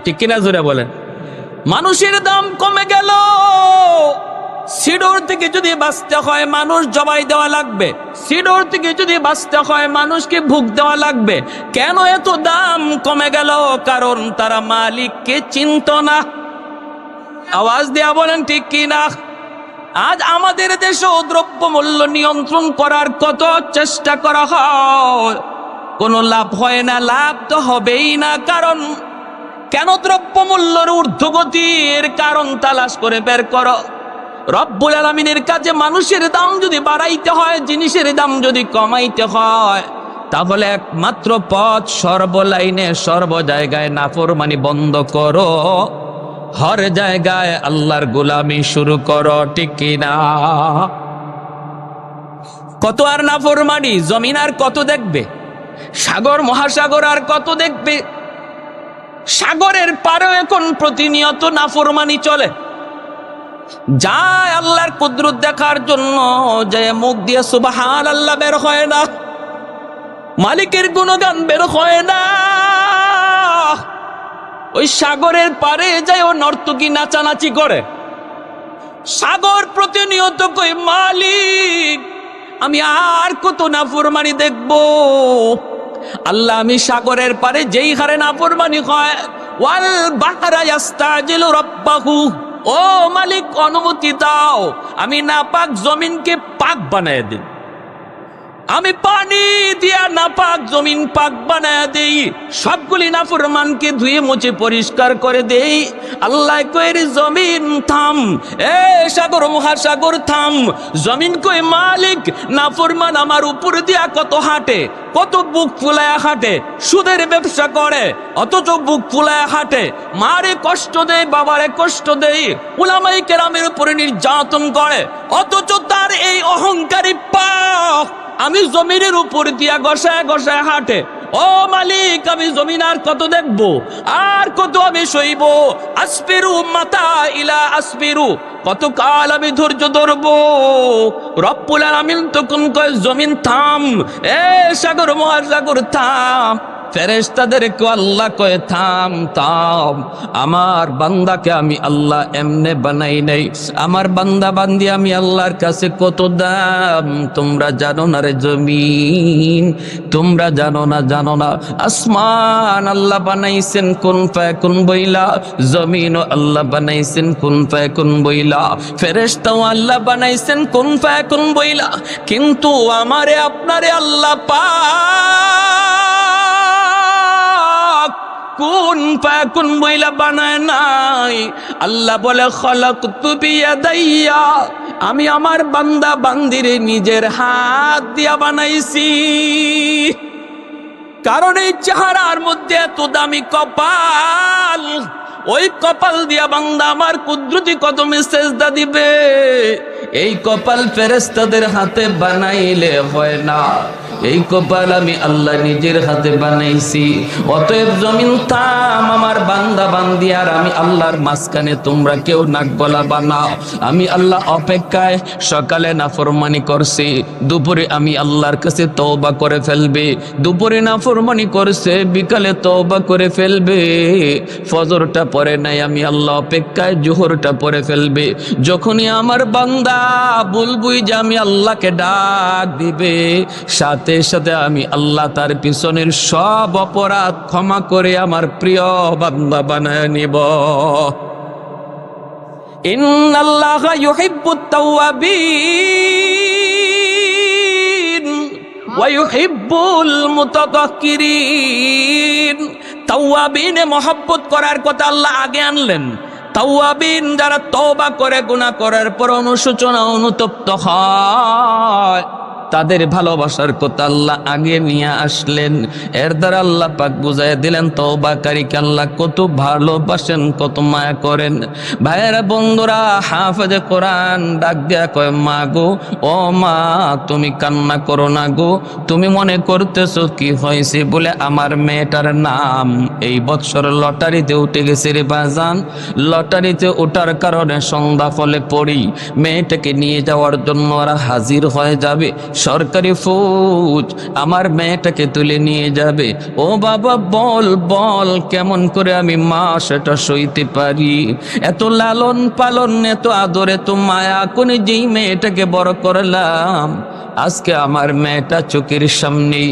S1: ঠিক কিনা জোরে বলেন? মানুষের দাম কমে গেল। সিডর থেকে যদি বাঁচতে হয় মানুষ জবাই দেওয়া লাগবে, সিডর থেকে যদি বাঁচতে হয় মানুষকে ভোগ দেওয়া লাগবে। কেন এত দাম কমে গেল? কারণ তারা মালিককে চিনত না। আওয়াজ দেয়া বলেন ঠিক কিনা? আজ আমাদের দেশেও দ্রব্যমূল্য নিয়ন্ত্রণ করার কত চেষ্টা করা হয়, কোনো লাভ হয় না। লাভ তো হবেই না। কারণ কেন দ্রব্যমূল্যের ঊর্ধ্বগতি? এর কারণ তালাশ করে বের করো। রব্বুল আলামিনের কাছে মানুষের দাম যদি বাড়াইতে হয়, জিনিসের দাম যদি কমাইতে হয়, তাহলে একমাত্র পথ সর্বলাইনে সর্ব জায়গায় নাফরমানি বন্ধ করো, হর জায়গায় আল্লাহর গোলামি শুরু করো। ঠিক কিনা? কত আর নাফরমানি? জমিন আর কত দেখবে? সাগর মহাসাগর আর কত দেখবে? সাগরের পারেও এখন প্রতিনিয়ত নাফরমানি চলে। যায় আল্লাহর কুদরত দেখার জন্য, যে মুখ দিয়ে সুবহানাল্লাহ বের হয় না, মালিকের গুণগান বের হয় না। ওই সাগরের পারে যায় ও নর্তকী নাচানাচি করে। সাগর প্রতিনিয়ত কই, মালিক আমি আর কত নাফরমানি দেখবো? আল্লাহ, আমি সাগরের পারে যেই হারে নাফরমানি হয়, ওয়াল বাহরা ইয়াস্তাজিলু রাব্বাহু, ও মালিক অনুমতি দাও, আমি নাপাক জমিনকে পাক বানায় দিই, আমি পানি দিয়া নাপাক জমিন পাক বানায় দেই, সবগুলি নাফরমানকে ধুয়ে মুছে পরিষ্কার করে দেই। আল্লাহ কইরে, জমিন থাম, এ সাগর মহাসাগর থাম। জমিন কই, মালিক নাফরমান আমার উপর দিয়া কত হাঁটে, কত বুক ফুলায়া হাঁটে, সুদের ব্যবসা করে, অথচ বুক ফুলায়া হাঁটে, মারে কষ্ট দেয়, বাবারে কষ্ট দেয়, উলামায়ে কেরামের উপরে নির্যাতন করে, অথচ তার এই অহংকারী পা আমি জমিনের উপর দিয়া গসায় গসায় হাঁটে। ও মালিক, আমি জমিন আর কত দেখবো, আর কত আমি সইব? আসবিরু মাতা ইলা আসবিরু, কত কাল আমি ধৈর্য ধরবো? রব্বুল আলামিন তখন কয়, জমিন থাম, এ সাগর মহাসাগর থাম। ফেরেশতাদেরকে আল্লাহ কয়, থাম থাম, আমার বান্দাকে আমি আল্লাহ এমনে বানাই নাই, আমার বান্দা বান্দি আমি আল্লাহর কাছে কত দাম তোমরা জানো না রে জমিন, তোমরা জানো না, জানো না। আসমান আল্লাহ বানাইছেন কুন ফায়াকুন বইলা, জমিনও আল্লাহ বানাইছেন কুন ফায়াকুন বইলা, ফেরেশতাও আল্লাহ বানাইছেন কুন ফায়াকুন বইলা, কিন্তু আমারে আপনারে আল্লাহ কুন ফায়াকুন বইলা বানায় নাই। আল্লাহ বলে খলাকতু বিয়াদাইয়া, আমি আমার বান্দা বান্দিরে নিজের হাত দিয়া বানাইছি। কারণ এই চেহারার মধ্যে এত দামি কপাল, ওই কপাল দিয়া বান্দা আমার কুদরতি কদমে সেজদা দিবে। এই কপাল ফেরেশতাদের হাতে বানাইলে হয় না, এই কপাল আমি আল্লাহ নিজের হাতে বানাইছি। অতএব জমিন থাম, আমার বান্দা বান্দি আর আমি আল্লাহর মাঝখানে তোমরা কেউ নাক গলা বানাও। আমি আল্লাহ অপেক্ষায়, সকালে নাফরমানি করছি, দুপুরে আমি আল্লাহর কাছে তওবা করে ফেলবে। দুপুরে নাফরমানি করছে, বিকালে তওবা করে ফেলবে। ফজরটা পরে নাই, আমি আল্লাহ অপেক্ষায় জোহরটা পরে ফেলবে। যখনই আমার বান্দা বলবই যে আমি আল্লাহকে ডাক দিবে, সাথে সাথে আমি আল্লাহ তার পিছনের সব অপরাধ ক্ষমা করে আমার প্রিয় বান্দা বানায় নিব। ইন্নাল্লাহা ইউহিব্বুত তাওয়াবিন ওয়া ইউহিব্বুল মুতাতাহহিরিন। তাওয়াবিনে মহব্বত করার কথা আল্লাহ আগে আনলেন। তাওয়াবিন যারা তওবা করে, গুনাহ করার পর অনুশোচনা অনুতপ্ত হয়, তাদের ভালোবাসার কথা আল্লাহ আগে নিয়ে আসলেন। এর দ্বারা আল্লাহ পাক বুঝাই দিলেন তওবাকারীকে আল্লাহ কত ভালোবাসেন, কত মায়া করেন। ভাইয়েরা বন্ধুরা, হাফেজে কোরআন ডাক দেয়া কয়, মা গো, ও মা, তুমি কান্না করো না গো। তুমি মনে করতেছো কি হয়েছে বলে আমার মেয়েটার নাম এই বছর লটারিতে উঠে গেছে রে বাজান। লটারিতে ওঠার কারণে সন্ধ্যা ফলে পড়ি, মেয়েটাকে নিয়ে যাওয়ার জন্য ওরা হাজির হয়ে যাবে, সরকারি ফৌজ আমার মেয়েটাকে তুলে নিয়ে যাবে। ও বাবা, বল বল, কেমন করে আমি মা সেটা সইতে পারি? এত লালন পালন, এত আদর, এত মায়া করে যেই মেয়েটাকে বড় করলাম, আজকে আমার মেয়েটা চোখের সামনে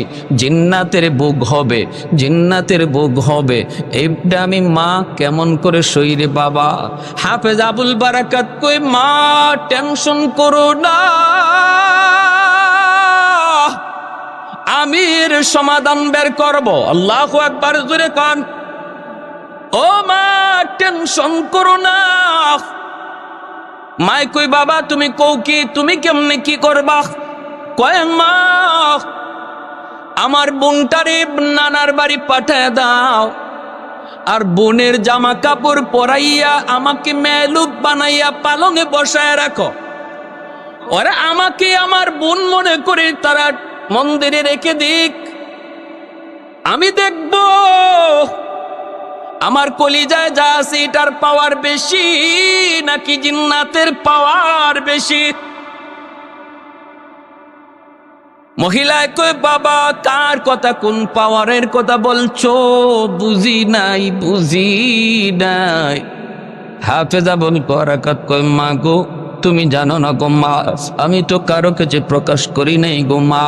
S1: জিন্নাতের বুক হবে, জিন্নাতের বুক হবে, এইটা আমি মা কেমন করে সই রে বাবা? হাফেজ আবুল বারাকাত কই, মা টেনশন করো না, আমি এর সমাধান বের করব। আল্লাহু আকবার, জোরে কান। ও মা, টেনশন করো না। মাই কই, বাবা তুমি কও কি, তুমি কেমনে কি করবা? কয়, মা আমার বোনটারে নানার বাড়ি পাঠায় দাও, আর বোনের জামা কাপড় পরাইয়া আমাকে মেলুক বানাইয়া পালঙে বসায় রাখো। ওরা আমাকে আমার বোন মনে করে তারা মন্দিরে রেখে দিক, আমি দেখব আমার কলিজায় যা আছে এটার পাওয়ার বেশি নাকি জিন্নাতের পাওয়ার বেশি। মহিলায় কয়, বাবা কার কথা, কোন পাওয়ারের কথা বলছো? বুঝি নাই, বুঝি নাই। হাফেজ আবুল বারাকাত কয়, মা গো, তুমি জানো না গো মা, আমি তো কারো কাছে প্রকাশ করি নাই গো মা,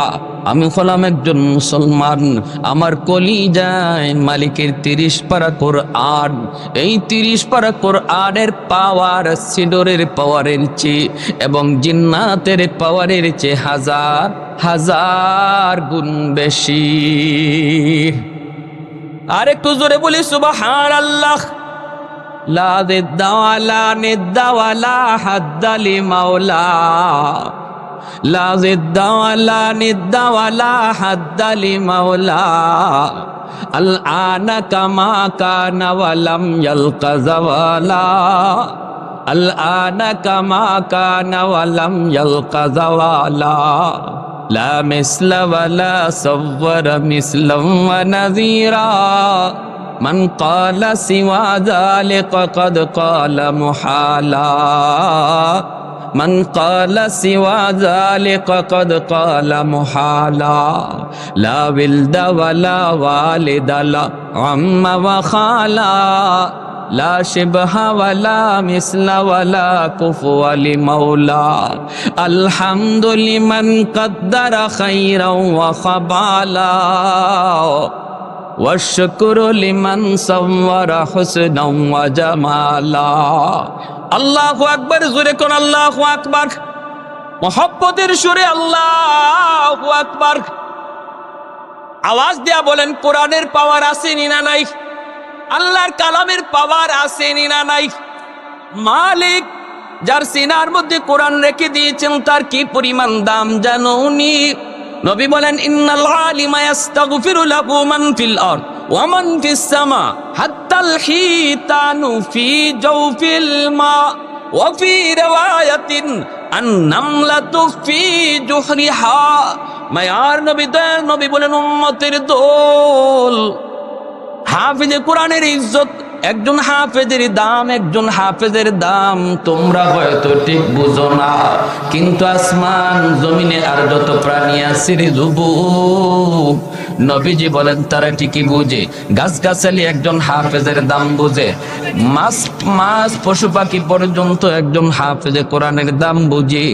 S1: আমি হলাম একজন মুসলমান। আমার কলিজায় মালিকের 30 পারা কোরআন, এই 30 পারা কোরআনের পাওয়ার সিডরের পাওয়ারের চেয়ে এবং জিন্নাতের পাওয়ারের চেয়ে হাজার হাজার গুণ বেশি। আর একটু জোরে বলি সুবহানাল্লাহ। লা জিদ্দা ওয়ালা নিদ্দা ওয়ালা হাদ্দা লিমাওলা, লা জিদ্দা ওয়ালা নিদ্দা ওয়ালা হাদ্দা লিমাওলা, আল আনা কামা কানা ওয়ালাম ইয়ালকা যাওয়ালা, আল আনা কামা কানা ওয়ালাম ইয়ালকা যাওয়ালা, লা মিসলা ওয়ালা সাওয়ারা মিসলাম ওয়া নাযীরা, من قال سوى ذلك قد قال محالا، من قال سوى ذلك قد قال محالا، لا ولد ولا والد لا عم وخالا، لا شبه ولا مثل ولا كفو لمولا، الحمد لمن قدر خيرا وخبالا، والشكر لمن صور حسنا وجمالا। আল্লাহু আকবার, জোরে কোন আল্লাহু আকবার, মুহাব্বতের সুরে আল্লাহু আকবার। আওয়াজ দিয়া বলেন, কোরআনের পাওয়ার আছে না নাই? আল্লাহর কালামের পাওয়ার আসেনি না নাই? মালিক যার সিনার মধ্যে কোরআন রেখে দিয়েছেন তার কি পরিমাণ দাম জানোনি? নবী বলেন ইন্নাল আলিমা ইস্তাগফিরু লাহু মান ফিল আরদ ওয়া মান ফিস সামা হাত্তাল হিতানু ফি জাওফিল মা ওয়া ফি রিওয়ায়াতিন আন-নামলাতু ফি জুহরিহা। মায়ার নবী দয়ার নবী বলেন উম্মতের দোল, হাফেজে কোরআনের ইজ্জত, একজন হাফেজের দাম, একজন হাফেজের দাম তোমরা হয়তো ঠিক বুঝো না, কিন্তু আসমান জমিনে আর যত প্রাণী আছে রে যুবক, নবীজি বলেন তারা ঠিকই বুঝে। গাছগাছালি একজন হাফেজের দাম বুঝে, মাছ পশু পাখি পর্যন্ত একজন হাফেজে কোরআনের দাম বুঝে।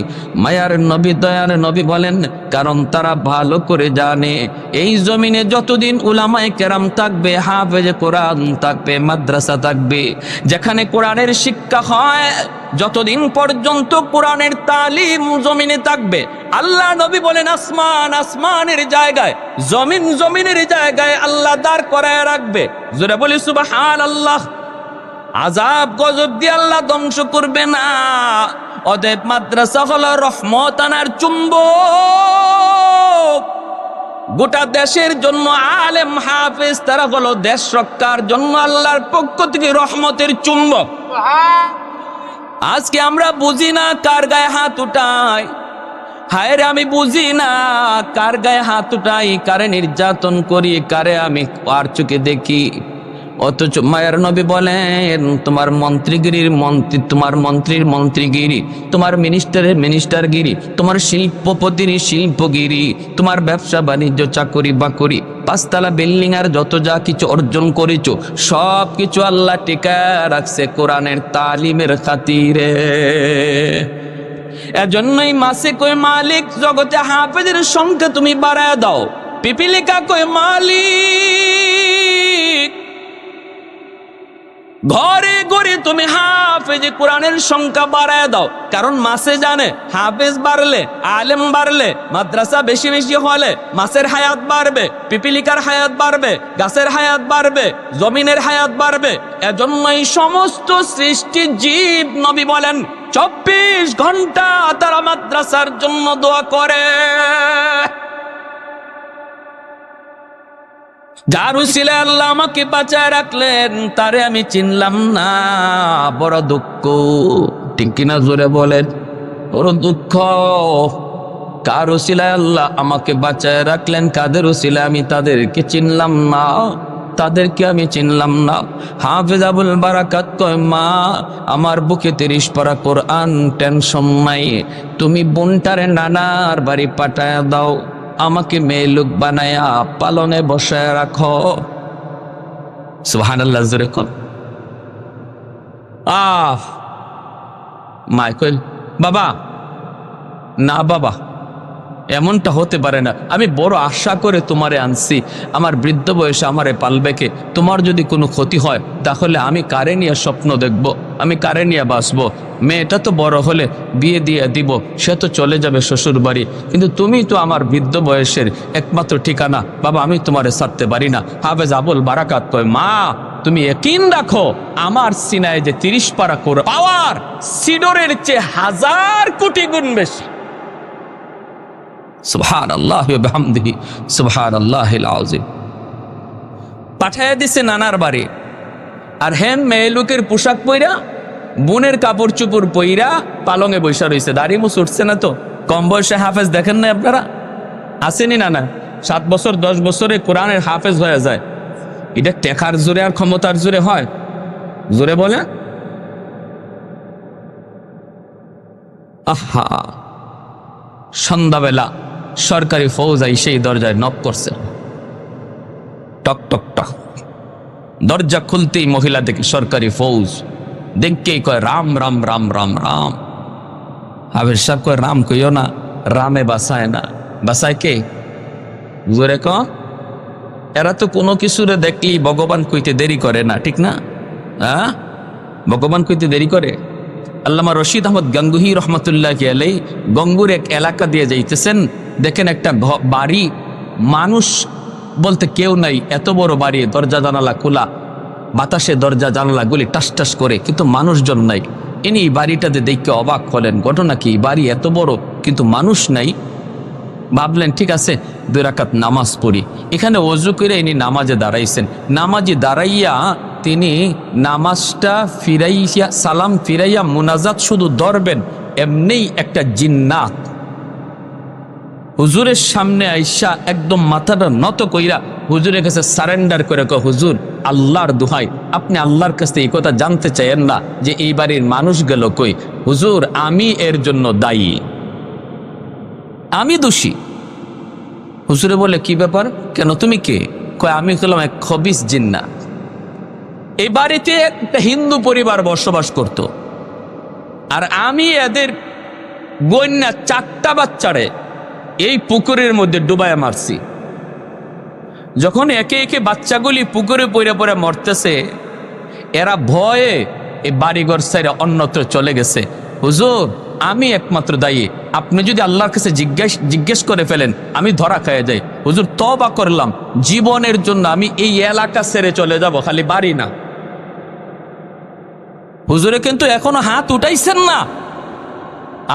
S1: মায়ার নবী দয়ার নবী বলেন কারণ তারা ভালো করে জানে এই জমিনে যতদিন উলামায়ে কেরাম থাকবে, হাফেজে কোরআন থাকবে, মাদ্রাসা থাকবে, যেখানে কোরআনের শিক্ষা হয়, যতদিন পর্যন্ত কোরআনের তালিম জমিনে থাকবে, আল্লাহ নবী বলেন আসমান আসমানের জায়গায়, জমিন জমিনের জায়গায় আল্লাহ দাঁড় করায় রাখবে। জোরে বলি সুবহানাল্লাহ। আযাব গজব দিয়ে আল্লাহ ধ্বংস করবে না। অতএব মাদ্রাসা হলো রহমত আনার চুম্বক। গোটা দেশের জন্য আলেম হাফেজ তারা হলো দেশ রক্ষার জন্য আল্লাহর পক্ষ থেকে রহমতের চুম্বক। আজকে আমরা বুঝি না কার গায়ে হাত উঠাই, হায় রে আমি বুঝি না কার গায়ে হাত উঠাই, কারে নির্যাতন করি, কারে আমি আর চোখে দেখি। অথচ মায়ের নবী বলেন তোমার মন্ত্রীগিরির মন্ত্রী, তোমার মন্ত্রীর মন্ত্রীগিরি, তোমার মিনিস্টারের মিনিস্টারগিরি, তোমার শিল্পপতির শিল্পগিরি, তোমার ব্যবসা বাণিজ্য চাকরি বাকরি, পাঁচতলা বিল্ডিং আর যত যা কিছু অর্জন করেছো সব কিছু আল্লাহ টিকা রাখছে কোরআনের তালিমের খাতিরে। এজন্যই মাসে কই মালিক জগতে হাফেজের সংখ্যা তুমি বাড়ায় দাও, পিপিলিকা কই মালিক ঘরে ঘরে তুমি হাফেজ কোরআনের সংখ্যা বাড়ায় দাও। কারণ মাসে জানে হাফেজ বাড়লে, আলেম বাড়লে, মাদ্রাসা বেশি বেশি হলে মাছের হায়াত বাড়বে, পিপিলিকার হায়াত বাড়বে, গাছের হায়াত বাড়বে, জমিনের হায়াত বাড়বে। এজন্যই সমস্ত সৃষ্টি জীব নবী বলেন 24 ঘন্টা তারা মাদ্রাসার জন্য দোয়া করে। যার উসিলায় আল্লাহ আমাকে বাঁচায় রাখলেন তারে আমি চিনলাম না, বড় দুঃখ। ঠিক কিনা জোরে বলেন, বড় দুঃখ। কার উসিলায় আল্লাহ আমাকে বাঁচায় রাখলেন, কাদের উসিলায় আমি তাদেরকে চিনলাম না, তাদেরকে আমি চিনলাম না। হাফেজ আবুল বারাকাত কয় মা আমার বুকে 30 পারা কোরআন, টেনশন নাই, তুমি বোনটারে নানার বাড়ি পাঠায় দাও, আমাকে মেয়ে লোক বানায়া পালনে বসায় রাখো। সুবহানাল্লাহ জোরে কর। মায় কইল বাবা না বাবা এমনটা হতে পারে না, আমি বড় আশা করে তোমারে আনছি, আমার বৃদ্ধ বয়সে আমারে পালবে কে, তোমার যদি কোনো ক্ষতি হয় তাহলে আমি কারে নিয়ে স্বপ্ন দেখব, আমি কারে নিয়ে বাঁচবো, মেয়েটা তো বড় হলে বিয়ে দিয়ে দিব, সে তো চলে যাবে শ্বশুর বাড়ি, কিন্তু তুমি তো আমার বৃদ্ধ বয়সের একমাত্র ঠিকানা, বাবা আমি তোমারে ছাড়তে পারি না। হাফেজ আবুল বারাকাত কয় মা তুমি ইয়াকিন রাখো আমার সিনায় যে 30 পারা কোরআন পাওয়ার সিডরের চেয়ে 1000 কোটি গুণ বেশি। সুবহানাল্লাহ ওয়া বিহামদিহি সুবহানাল্লাহিল আযীম। পাঠায় দিছে নানার বাড়ি, আর হেন মেয়ে লোকের পোশাক পইরা, বোনের কাপড় চুপড় পইরা পালঙে বৈশা রয়েছে, দাড়ি মুছ উঠছে না তো। কম বয়সে হাফেজ দেখেন না আপনারা, আসেনি নানা 7 বছর 10 বছরে কোরআনের হাফেজ হয়ে যায়। এটা টেকার জোরে আর ক্ষমতার জোরে হয়? জোরে বলে আহা। সন্ধ্যাবেলা সরকারি ফৌজ সেই দরজায় নক করছে, টক টক টক। দরজা খুলতেই মহিলা দেখে সরকারি ফৌজ, দেখকেই কয় রাম রাম রাম রাম রাম। হাফেজ সাহেব কয় রাম কইও না, রামে বাসায় না, বাসায় কে? জোরে ক। এরা তো কোনো কিছুরে দেখলেই ভগবান কইতে দেরি করে না, ঠিক না? হ্যাঁ, ভগবান কইতে দেরি করে। আল্লামা রশিদ আহমদ গাঙ্গুহি রহমতুল্লাহ আলাইহি গঙ্গুর এক এলাকা দিয়ে যাইতেছেন, দেখেন একটা বাড়ি, মানুষ বলতে কেউ নাই, এত বড় বাড়ি, দরজা জানালা খোলা, বাতাসে দরজা জানলাগুলি টাস টাস করে, কিন্তু মানুষজন নাই। ইনি বাড়িটাতে দেখতে অবাক হলেন, ঘটনা কি, বাড়ি এত বড় কিন্তু মানুষ নাই। ভাবলেন ঠিক আছে 2 রাকাত নামাজ পড়ি। এখানে ওযু করে ইনি নামাজে দাঁড়াইছেন। নামাজে দাঁড়াইয়া তিনি নামাজটা ফিরাইয়া, সালাম ফিরাইয়া মুনাজাত শুধু ধরবেন, এমনিই একটা জিন্নাত হুজুরের সামনে আইসা একদম মাথাটা নত কইরা হুজুরের কাছে সারেন্ডার করে কয়, হুজুর আল্লাহর দোহাই, আপনি আল্লাহর কাছে এই কথা জানতে চাইেন না যে এই বাড়ির মানুষ গেল কই? হুজুর আমি এর জন্য দায়ী, আমি দোষী। হুজুরে বলে কি ব্যাপার, কেন তুমি কে? কয় আমি হলাম এক খবিস জিন্নাত। এই বাড়িতে একটা হিন্দু পরিবার বসবাস করত, আর আমি এদের গন্যা 4টা বাচ্চারে এই পুকুরের মধ্যে ডুবাইয়া মারছি। যখন একে একে বাচ্চাগুলি পুকুরে পড়ে পড়ে মরতেছে, এরা ভয়ে এই বাড়িঘর ছেড়ে অন্যত্র চলে গেছে। হুজুর আমি একমাত্র দায়ী, আপনি যদি আল্লাহর কাছে জিজ্ঞেস করে ফেলেন আমি ধরা খেয়ে যাই। হুজুর তওবা করলাম, জীবনের জন্য আমি এই এলাকা ছেড়ে চলে যাব, খালি বাড়ি না। হুজুরে কিন্তু এখনো হাত উঠাইছেন না,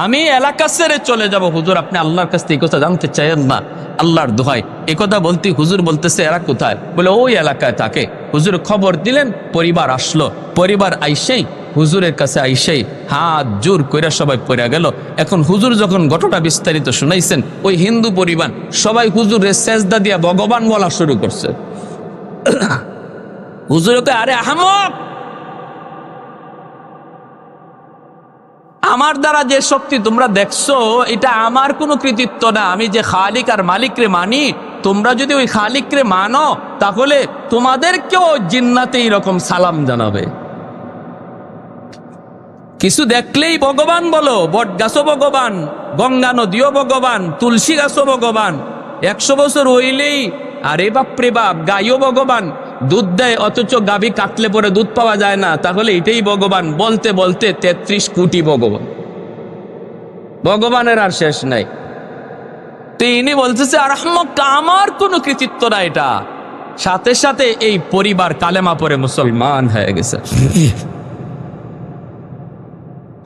S1: আমি এলাকা ছেড়ে চলে যাব। হুজুর আপনি আল্লাহর কাছ থেকে এই কথা জানতে চাইেন না, আল্লাহর দোহাই। এই কথা বলতে হুজুর বলতেছে এরা কোথায়? বলে ওই এলাকায় থাকে। হুজুর খবর দিলেন, পরিবার আসলো। পরিবার আইসেই হুজুরের কাছে আইসেই হাত জোর কইরা সবাই পড়ে গেল। এখন হুজুর যখন ঘটনা বিস্তারিত শুনাইছেন, ওই হিন্দু পরিবার সবাই হুজুরের সেজদা দিয়া ভগবান বলা শুরু করছে। হুজুরকে আরে আহমক, আমার দ্বারা যে শক্তি তোমরা দেখছো এটা আমার কোনো কৃতিত্ব না, আমি যে খালিক আর মালিকরে মানি। তোমরা যদি ওই খালিকরে মানো তাহলে তোমাদেরকেও জিন্নাতে এইরকম সালাম জানাবে। কিছু দেখলেই ভগবান বলো, বট গাছও ভগবান, গঙ্গা নদীও ভগবান, তুলসী গাছও ভগবান। 100 বছর হইলেই আরে বাপরে বাপ গাইও ভগবান, দুধ দেয় অথচ গাভী কাটলে পরে দুধ পাওয়া যায় না, তাহলে এটাই ভগবান। বলতে বলতে 33 কোটি ভগবান, ভগবানের আর শেষ নাই। তিনি বলতেছে আর আমার কোনো কৃতিত্ব না এটা। সাথে সাথে এই পরিবার কালেমা পড়ে মুসলমান হয়ে গেছে।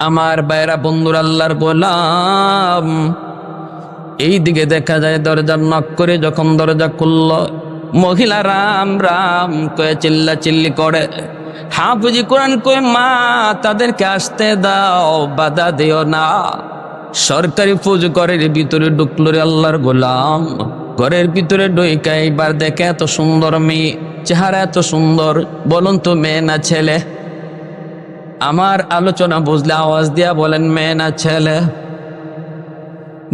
S1: আমার বাইরা বন্ধুর আল্লাহর গোলাম, এই দিকে দেখা যায় দরজা নক করে যখন দরজা খুলল, মহিলা রাম রাম কয়ে চিল্লা চিল্লি করে। হাফিজি কোরআন কয়ে মা তাদেরকে আসতে দাও, বাধা দিও না। সরকারি ফৌজ ঘরের ভিতরে ঢুকলো রে আল্লাহর গোলাম। ঘরের ভিতরে ঢুকে এইবার দেখে এত সুন্দর মেয়ে, চেহারা এত সুন্দর। বলুন তো মেয়ে না ছেলে? আমার আলোচনা বুঝলে আওয়াজ দিয়া বলেন মেয়ে না ছেলে?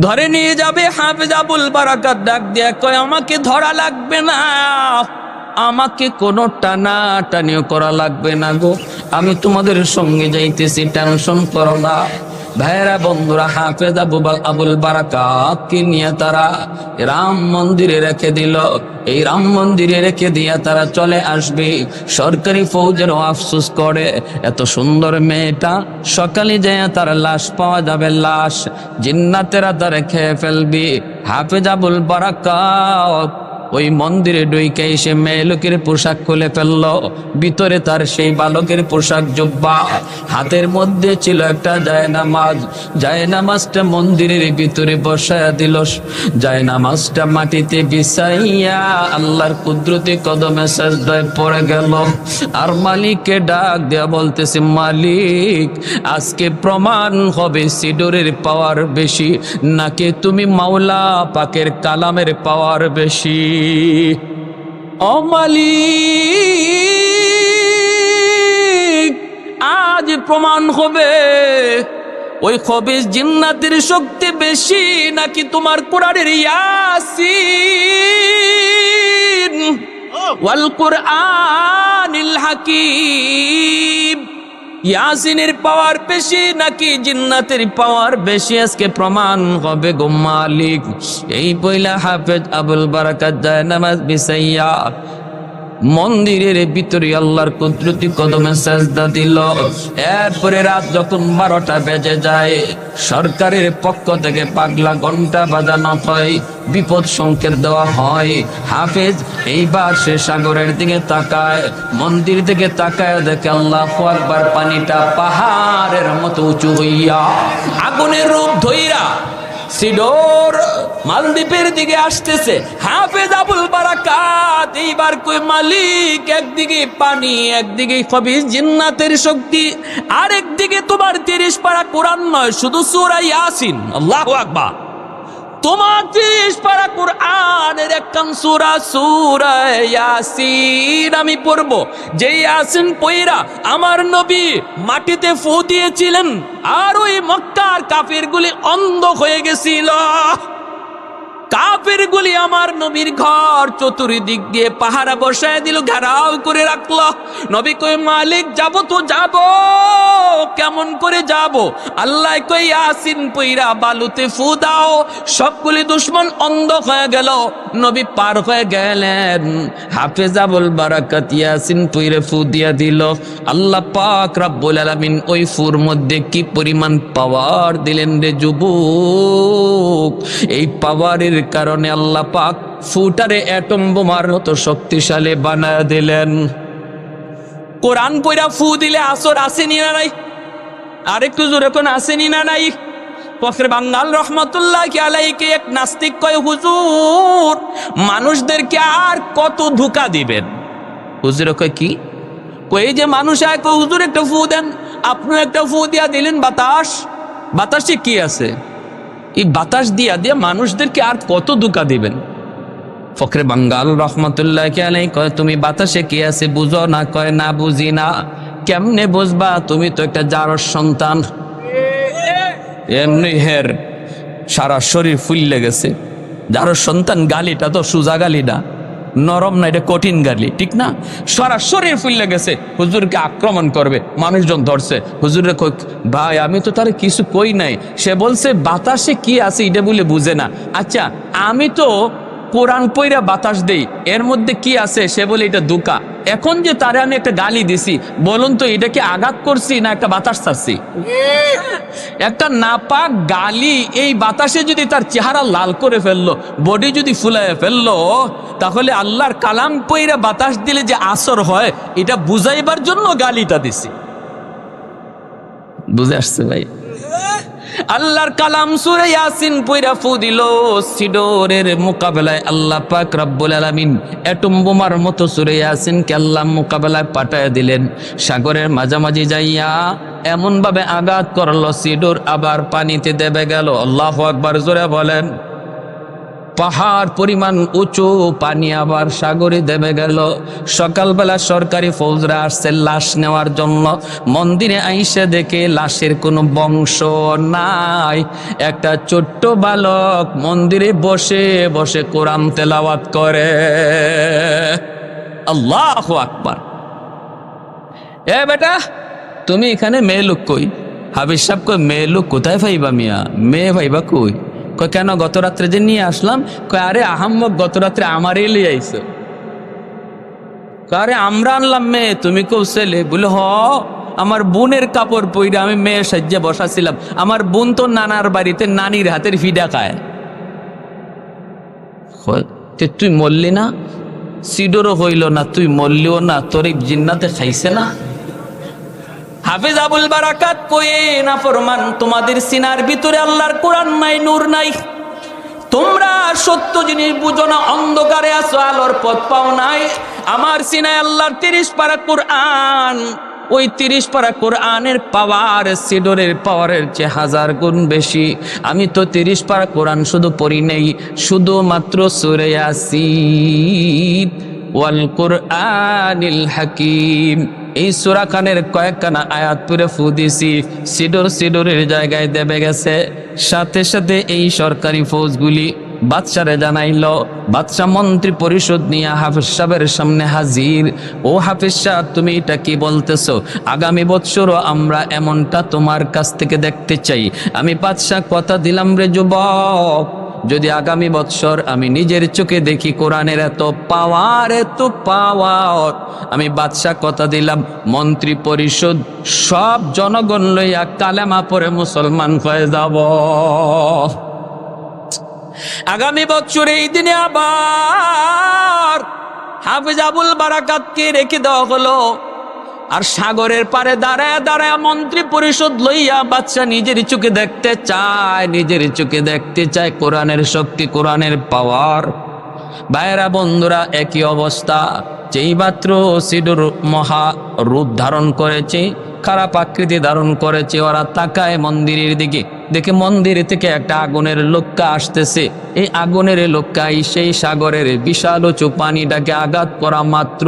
S1: ধরে নিয়ে যাবে। হাফেজ আবুল বারাকাত ডাক দিয়া কয় আমাকে ধরা লাগবে না, আমাকে কোনো টানা টানিও করা লাগবে না গো, আমি তোমাদের সঙ্গে যাইতেছি, টেনশন করো না। ভাইরা বন্ধুরা, হাফেজ আবুল বারাকাতকে নিয়ে তারা রাম মন্দিরে রেখে দিল। এই রাম মন্দিরে রেখে দিয়া তারা চলে আসবে। সরকারি ফৌজের আফসোস করে, এত সুন্দর মেয়েটা সকালে যায় তার লাশ পাওয়া যাবে, লাশ জিন্নাতেরা তারা খেয়ে ফেলবি। হাফেজ আবুল বারাকাত ওই মন্দিরে ঢুকে এসে মেয়ে লোকের পোশাক খুলে ফেললো। ভিতরে তার সেই বালকের পোশাক জুব্বা, হাতের মধ্যে ছিল একটা জায়নামাজ। জায়নামাজটা মন্দিরের ভিতরে বসায়া দিল। জায়নামাজটা মাটিতে বিছাইয়া আল্লাহর কুদরতি কদমে সাজদায় পড়ে গেল। আর মালিককে ডাক দেয়া বলতেছে, মালিক আজকে প্রমাণ হবে সিডরের পাওয়ার বেশি নাকি তুমি মাওলা পাকের কালামের পাওয়ার বেশি। ও মালিক, আজ প্রমাণ হবে ওই খবিস জিন্নাতের শক্তি বেশি নাকি তোমার কোরআনের ইয়াসিন ওয়াল কুরআনিল হাকিম, ইয়াসিনের পাওয়ার বেশি নাকি জিন্নাতের পাওয়ার বেশি? আজকে প্রমাণ হবে গো মালিক। এই বইলা হাফেজ আবুল বারাকাত জায়নামাজ বিছাইয়া মন্দিরের ভিতরে আল্লাহর কুদরতি কদমে সাজদা দিল। এরপরে রাত যখন 12টা বেজে যায়, সরকারের পক্ষ থেকে পাগলা ঘন্টা বাজানো হয়, বিপদ সংকেত দেওয়া হয়। হাফেজ এইবার সে সাগরের দিকে তাকায়, মন্দির দিকে তাকায়, দেখে আল্লাহু আকবার, পানিটা পাহাড়ের মতো উঁচু হইয়া আগুনের রূপ ধইরা সিডোর মালদ্বীপের দিকে আসতেছে। হাফেজ আবুল বারাকাত এইবার কই মালিক, একদিকে পানি, একদিকে খবিস জিন্নাতের শক্তি, আর একদিকে তোমার 30 পারা কোরআন নয়, শুধু সূরা ইয়াসিন। আল্লাহু আকবার। তোমার 30 পারা কোরআনের একখান সূরা, সূরা ইয়াসিন আমি পড়ব। যে ইয়াসিন পয়রা আমার নবী মাটিতে ফু দিয়েছিলেন, আর ওই মক্কার কাফিরগুলি অন্ধ হয়ে গেছিল। কাফিরগুলি আমার নবীর ঘর চতুর্দিক দিয়ে পাহারা বসায় দিল, ঘেরাও করে রাখলো। নবী কই মালিক যাব তো যাব, কেমন করে যাব? আল্লাহ কই ইয়াসিন পয়রা বালুতে ফু দাও, সবগুলি দুশমন অন্ধ হয়ে গেল। নবী পার হয়ে গেলেন। হাফেজ আবুল বারাকাত ইয়াসিন পয়রা ফু দিয়া দিল। আল্লাহ পাক রব্বুল আলামিন ওই ফুর মধ্যে কি পরিমাণ পাওয়ার দিলেন রে যুবক! এই পাওয়ারের কারণে আল্লাহ পাক ফুটারে অ্যাটম বোমার মতো শক্তিশালী বানায় দিলেন। কোরআন পড়া ফু দিলে আসর আসেনি না নাই? আরেকটু জোরে কোন আসেনি না নাই? ফখরে বাঙ্গাল রহমতুল্লাহ আলাইকে এক নাস্তিক কয়, হুজুর মানুষদেরকে আর কত ধোঁকা দিবেন? হুজুর কয় কি? কই যে মানুষ এক, হুজুর একটা ফু দেন। আপনি একটা ফু দিয়া দিলেন, বাতাস, বাতাসে কি আছে? এই বাতাস দিয়া দিয়া মানুষদেরকে আর কত ধোঁকা দিবেন? ফখরে বাঙ্গাল রহমতুল্লাহ আলাই কয়, তুমি বাতাসে কি আছে বুঝো না? কয় না, বুঝি না। কেমনে বুঝবা? তুমি তো একটা জারর সন্তান। এমনি হের সারা শরীর ফুললে গেছে। জারর সন্তান গালিটা তো সোজা গালি না, নরম না, এটা কঠিন গালি, ঠিক না? সারা শরীর ফুললে গেছে, হুজুরকে আক্রমণ করবে, মানুষজন ধরছে। হুজুরে কই, ভাই আমি তো তার কিছু কই নাই, সে বলছে বাতাসে কি আছে এটা বলে বুঝে না। আচ্ছা আমি তো কোরআন পইরা বাতাস দেই, এর মধ্যে কি আছে? সে বলে এটা ধোঁকা। এখন যে তারে আমি একটা গালি দিছি, বলুন তো এটা কি আঘাত করছি না একটা বাতাস ছাড়ছি? একটা নাপাক গালি এই বাতাসে যদি তার চেহারা লাল করে ফেললো, বডি যদি ফুলায় ফেললো, তাহলে আল্লাহর কালাম পইরা বাতাস দিলে যে আসর হয়, এটা বুঝাইবার জন্য গালিটা দিছি। বুঝে আসছে ভাই? আল্লাহর কালাম সূরা ইয়াসিন পয়রা ফু দিল, সিডোরের মোকাবেলায় আল্লাহ পাক রব্বুল আলামিন অ্যাটম বোমার মতো সূরা ইয়াসিনকে আল্লাহ মোকাবেলায় পাঠায় দিলেন। সাগরের মাঝামাঝি যাইয়া এমন ভাবে আঘাত করলো, সিডোর আবার পানিতে দেবে গেল। আল্লাহু আকবার, জোরে বলেন। পাহাড় পরিমাণ উঁচু পানি আবার সাগরে দেবে গেল। সকালবেলা সরকারি ফৌজরা আসছে লাশ নেওয়ার জন্য। মন্দিরে আইসে দেখে লাশের কোনো বংশ নাই। একটা ছোট্ট বালক মন্দিরে বসে বসে কোরআন তেলাওয়াত করে। আল্লাহু আকবার। এ বেটা, তুমি এখানে মেয়ে লোক কই? হাফিজ সাহেব কই, মেয়ে লোক কোথায় পাইবা মিয়া? মেয়ে পাইবা কই? কয় কেন, গত রাত্রে যে নিয়ে আসলাম? কয় আরে আহাম্মক, গত রাত্রে আমারই লিয়ে আইছো। আরে আমরা আনলাম মেয়ে, তুমি কেউ ছেলে? বলে হ, আমার বোনের কাপড় পইরা আমি মেয়ে সাজ্জা বসাছিলাম। আমার বোন তো নানার বাড়িতে নানির হাতের ফিডা খায়। তুই মরলি না? সিডোরও হইল না, তুই মরলিও না, তোর জিন্নাতে খাইছে না? হাফেজ আবুল বারাকাত কয়ে না ফরমান, তোমাদের সিনার ভিতরে আল্লাহর কোরআন নাই, নূর নাই। তোমরা সত্য জিনিস বুঝো না, অন্ধকারে আছো, আলোর পথ পাও নাই। আমার সিনায় আল্লাহর 30 পারা কোরআন। ওই 30 পারা কোরআনের পাওয়ার সিডোরের পাওয়ারের চেয়ে 1000 গুণ বেশি। আমি তো 30 পারা কোরআন শুধু পড়ি নেই, শুধুমাত্র সূরা ইয়াসিন ওয়াল কুরআনিল হাকিম, এই সূরা খানের কয়েকখানা আয়াত পড়ে ফু দিছি, সিডোরের জায়গায় দেবে গেছে। সাথে সাথে এই সরকারি ফৌজগুলি বাদশারে জানাইল। বাদশা মন্ত্রী পরিষদ নিয়ে হাফেজ সাহেবের সামনে হাজির। ও হাফেজ সাহেব, তুমি এটা কি বলতেছো? আগামী বৎসরও আমরা এমনটা তোমার কাছ থেকে দেখতে চাই। আমি বাদশা কথা দিলাম রে যুবক, যদি আগামী বৎসর আমি নিজের চোখে দেখি কোরআনের এত পাওয়ার, আমি বাদশা কথা দিলাম মন্ত্রী পরিষদ সব জনগণ লইয়া কালেমা পড়ে মুসলমান হয়ে যাব। আগামী বছর এই দিনে আবার হাফেজ আবুল বারাকাতকে রেখে দেওয়া হলো। আর সাগরের পারে দাঁড়ায় দাঁড়ায় মন্ত্রী পরিষদ লইয়া বাদশা নিজের চোখে দেখতে চায় কোরআনের শক্তি, কোরআনের পাওয়ার। ভাইরা বন্ধুরা, একই অবস্থা। যেই মাত্র সিডুর মহা রূপ ধারণ করেছে, খারাপ আকৃতি ধারণ করেছে, ওরা তাকায় মন্দিরের দিকে, দেখে মন্দির থেকে একটা আগুনের লোক্কা আসতেছে। এই আগুনের লোক্কাই সেই সাগরের বিশাল উঁচু পানিটাকে আঘাত করা মাত্র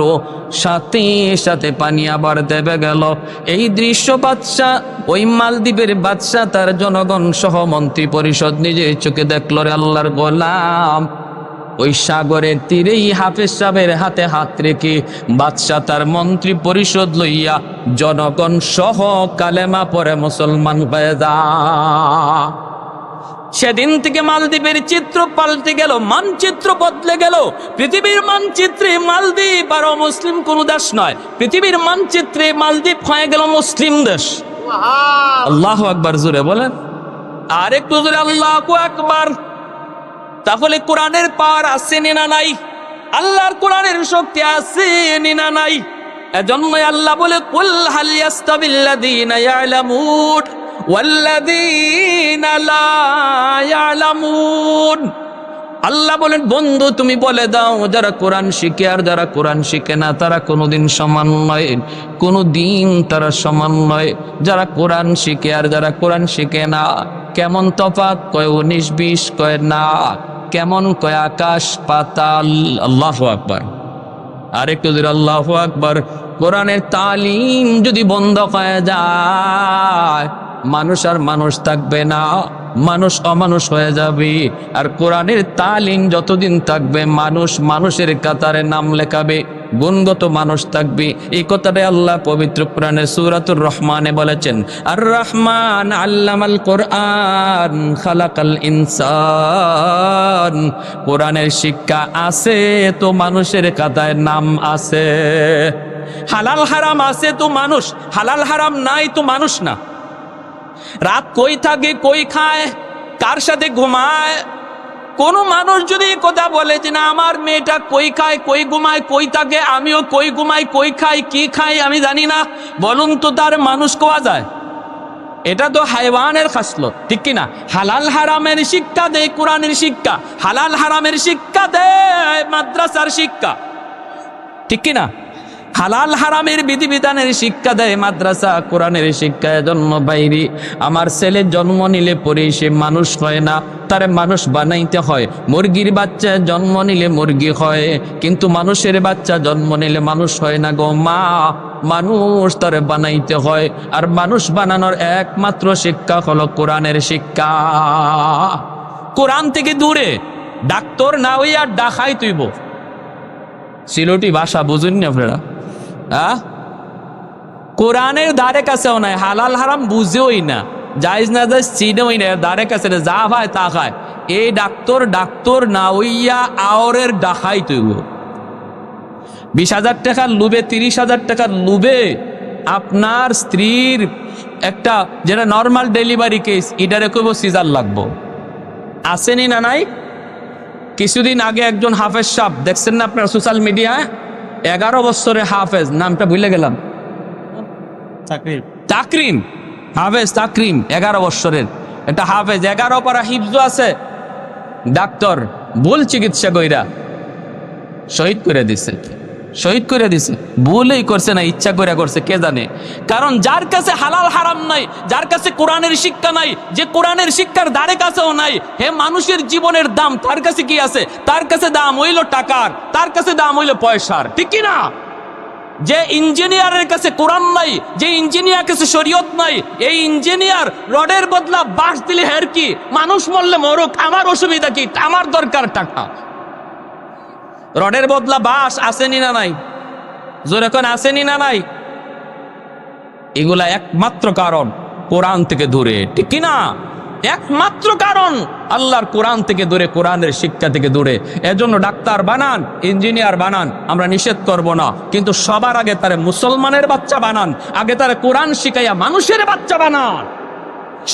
S1: সাথে সাথে পানি আবার দেবে গেল। এই দৃশ্য বাদশা, ওই মালদ্বীপের বাদশা তার জনগণ সহ মন্ত্রী পরিষদ নিজের চোখে দেখল। রে আল্লাহর গোলাম, ওই সাগরের তীরেই হাফেজ সাহেবের হাতে হাত রেখে বাদশা তার মন্ত্রী পরিষদ লইয়া জনগণ সহ কালেমা পড়ে মুসলমান হয়ে যায়। সেদিন থেকে মালদ্বীপের চিত্র পাল্টে গেল, মানচিত্র বদলে গেল। পৃথিবীর মানচিত্রে মালদ্বীপ আর মুসলিম কোন দেশ নয়, পৃথিবীর মানচিত্রে মালদ্বীপ হয়ে গেল মুসলিম দেশ। আল্লাহু আকবার, জোরে বলেন, আর একটু জোরে আল্লাহু আকবার। তাহলে কোরআনের পাওয়ার আছে না নাই? আল্লাহর কোরআনের শক্তি আছে না নাই? এজন্য আল্লাহ বলে, কুল হাল ইয়াস্তাবিল্লাযীনা ইয়ালামুন ওয়াল্লাযীনা লা ইয়ালামুন। আল্লাহ বলেন, বন্ধু তুমি বলে দাও, যারা কোরআন শিখে আর যারা কোরআন শিখে না তারা কোনোদিন সমান নয়, কোনোদিন তারা সমান নয়। যারা কোরআন শিখে আর যারা কোরআন শিখে না, কেমন তফাৎ? কয় 19-20, কয় না, কেমন? কয় আকাশ পাতাল। আল্লাহু আকবার, আরেকটু জোরে আল্লাহু আকবার। কোরআনের তালিম যদি বন্ধ হয়ে যায়, মানুষ আর মানুষ থাকবে না, মানুষ অমানুষ হয়ে যাবে। আর কোরআনের তালিম যতদিন থাকবে, মানুষ মানুষের কাতারে নাম লেখাবে, গুণগত মানুষ থাকবে। এই কথাটাই আল্লাহ পবিত্র কোরআনের সূরাতুর রহমানে বলেছেন, আর রহমান আল্লামাল কোরআন খালাকাল ইনসান। কোরআনের শিক্ষা আছে তো মানুষের কাতায় নাম আছে। হালাল হারাম আছে তো মানুষ, হালাল হারাম নাই তো মানুষ না। রাত কই থাকে, কই খায়, কার সাথে ঘুমায়, কোন মানুষ যদি কথা বলে যে না আমার মেয়েটা কই খায়, কই ঘুমায়, কই থাকে, আমিও কই ঘুমাই, কই খাই, কি খাই আমি জানি না, বলুন তো তার মানুষ কোয়া যায়? এটা তো হাইওয়ানের খাসলত, ঠিক কিনা? হালাল হারামের শিক্ষা দেয় কোরআনের শিক্ষা, হালাল হারামের শিক্ষা দেয় মাদ্রাসার শিক্ষা, ঠিক কিনা? হালাল হারামের বিধিবিধানের শিক্ষা দেয় মাদ্রাসা, কোরআনের শিক্ষা। জন্ম বাইরে আমার ছেলে জন্ম নিলে পরে সে মানুষ হয় না, তারে মানুষ বানাইতে হয়। মুরগির বাচ্চা জন্ম নিলে মুরগি হয়, কিন্তু মানুষের বাচ্চা জন্ম নিলে মানুষ হয় না গো মা, মানুষ তারে বানাইতে হয়। আর মানুষ বানানোর একমাত্র শিক্ষা হলো কোরআনের শিক্ষা। কোরআন থেকে দূরে ডাক্তার না হইয়া ডাকাই তুইব। সিলোটি ভাষা বুঝুন না আপনারা? কোরআনের ধারে কাছেও নাই, হালাল হারাম বুঝেওই না, জায়েজ না জায়েজ চিনেওই না, ধারে কাছে যা ভাই তা খায়। এই ডাক্তার না হইয়া আওরের ডাকাই তুইব। 20,000 টাকার লুবে, 30,000 টাকার লুবে আপনার স্ত্রীর একটা যেটা নর্মাল ডেলিভারি কেস, এটারে কইব সিজার লাগবো। আসেনি না নাই? কিছুদিন আগে একজন হাফেজ সাহেব দেখছেন না আপনার সোশ্যাল মিডিয়ায়, 11 বছরের হাফেজ, নামটা ভুলে গেলাম, তাকরিম, হাফেজ তাকরিম, 11 বছরের একটা হাফেজ, 11 পারা হিফজ আছে, ডাক্তার ভুল চিকিৎসা কইরা শহীদ করে দিছে, শহীদ করে দিছে। ভুলই করছে না, ইচ্ছা করে করছে, কে জানে। কারণ যার কাছে হালাল হারাম নাই, যার কাছে কোরআনের শিক্ষা নাই, যে কোরআনের শিক্ষার ধারে কাছেও নাই, হে মানুষের জীবনের দাম তার কাছে কি আছে? তার কাছে দাম হইল টাকার, তার কাছে দাম হইল পয়সার, ঠিক কি না? যে ইঞ্জিনিয়ারের কাছে কোরআন নাই, যে ইঞ্জিনিয়ার কাছে শরীয়ত নাই, এই ইঞ্জিনিয়ার রডের বদলা বাঁশ দিলে হের কি, মানুষ মরলে মরুক, আমার অসুবিধা কি, আমার দরকার টাকা। রডের বদলা বাঁশ আসেনি না নাই? জোরে কোন আসেনি না নাই? এগুলা একমাত্র কারণ কোরআন থেকে দূরে, ঠিক কিনা? একমাত্র কারণ আল্লাহর কোরআন থেকে দূরে, কোরআনের শিক্ষা থেকে দূরে। এজন্য ডাক্তার বানান, ইঞ্জিনিয়ার বানান, আমরা নিষেধ করব না, কিন্তু সবার আগে তারে মুসলমানের বাচ্চা বানান, আগে তারে কোরআন শিখাইয়া মানুষের বাচ্চা বানান।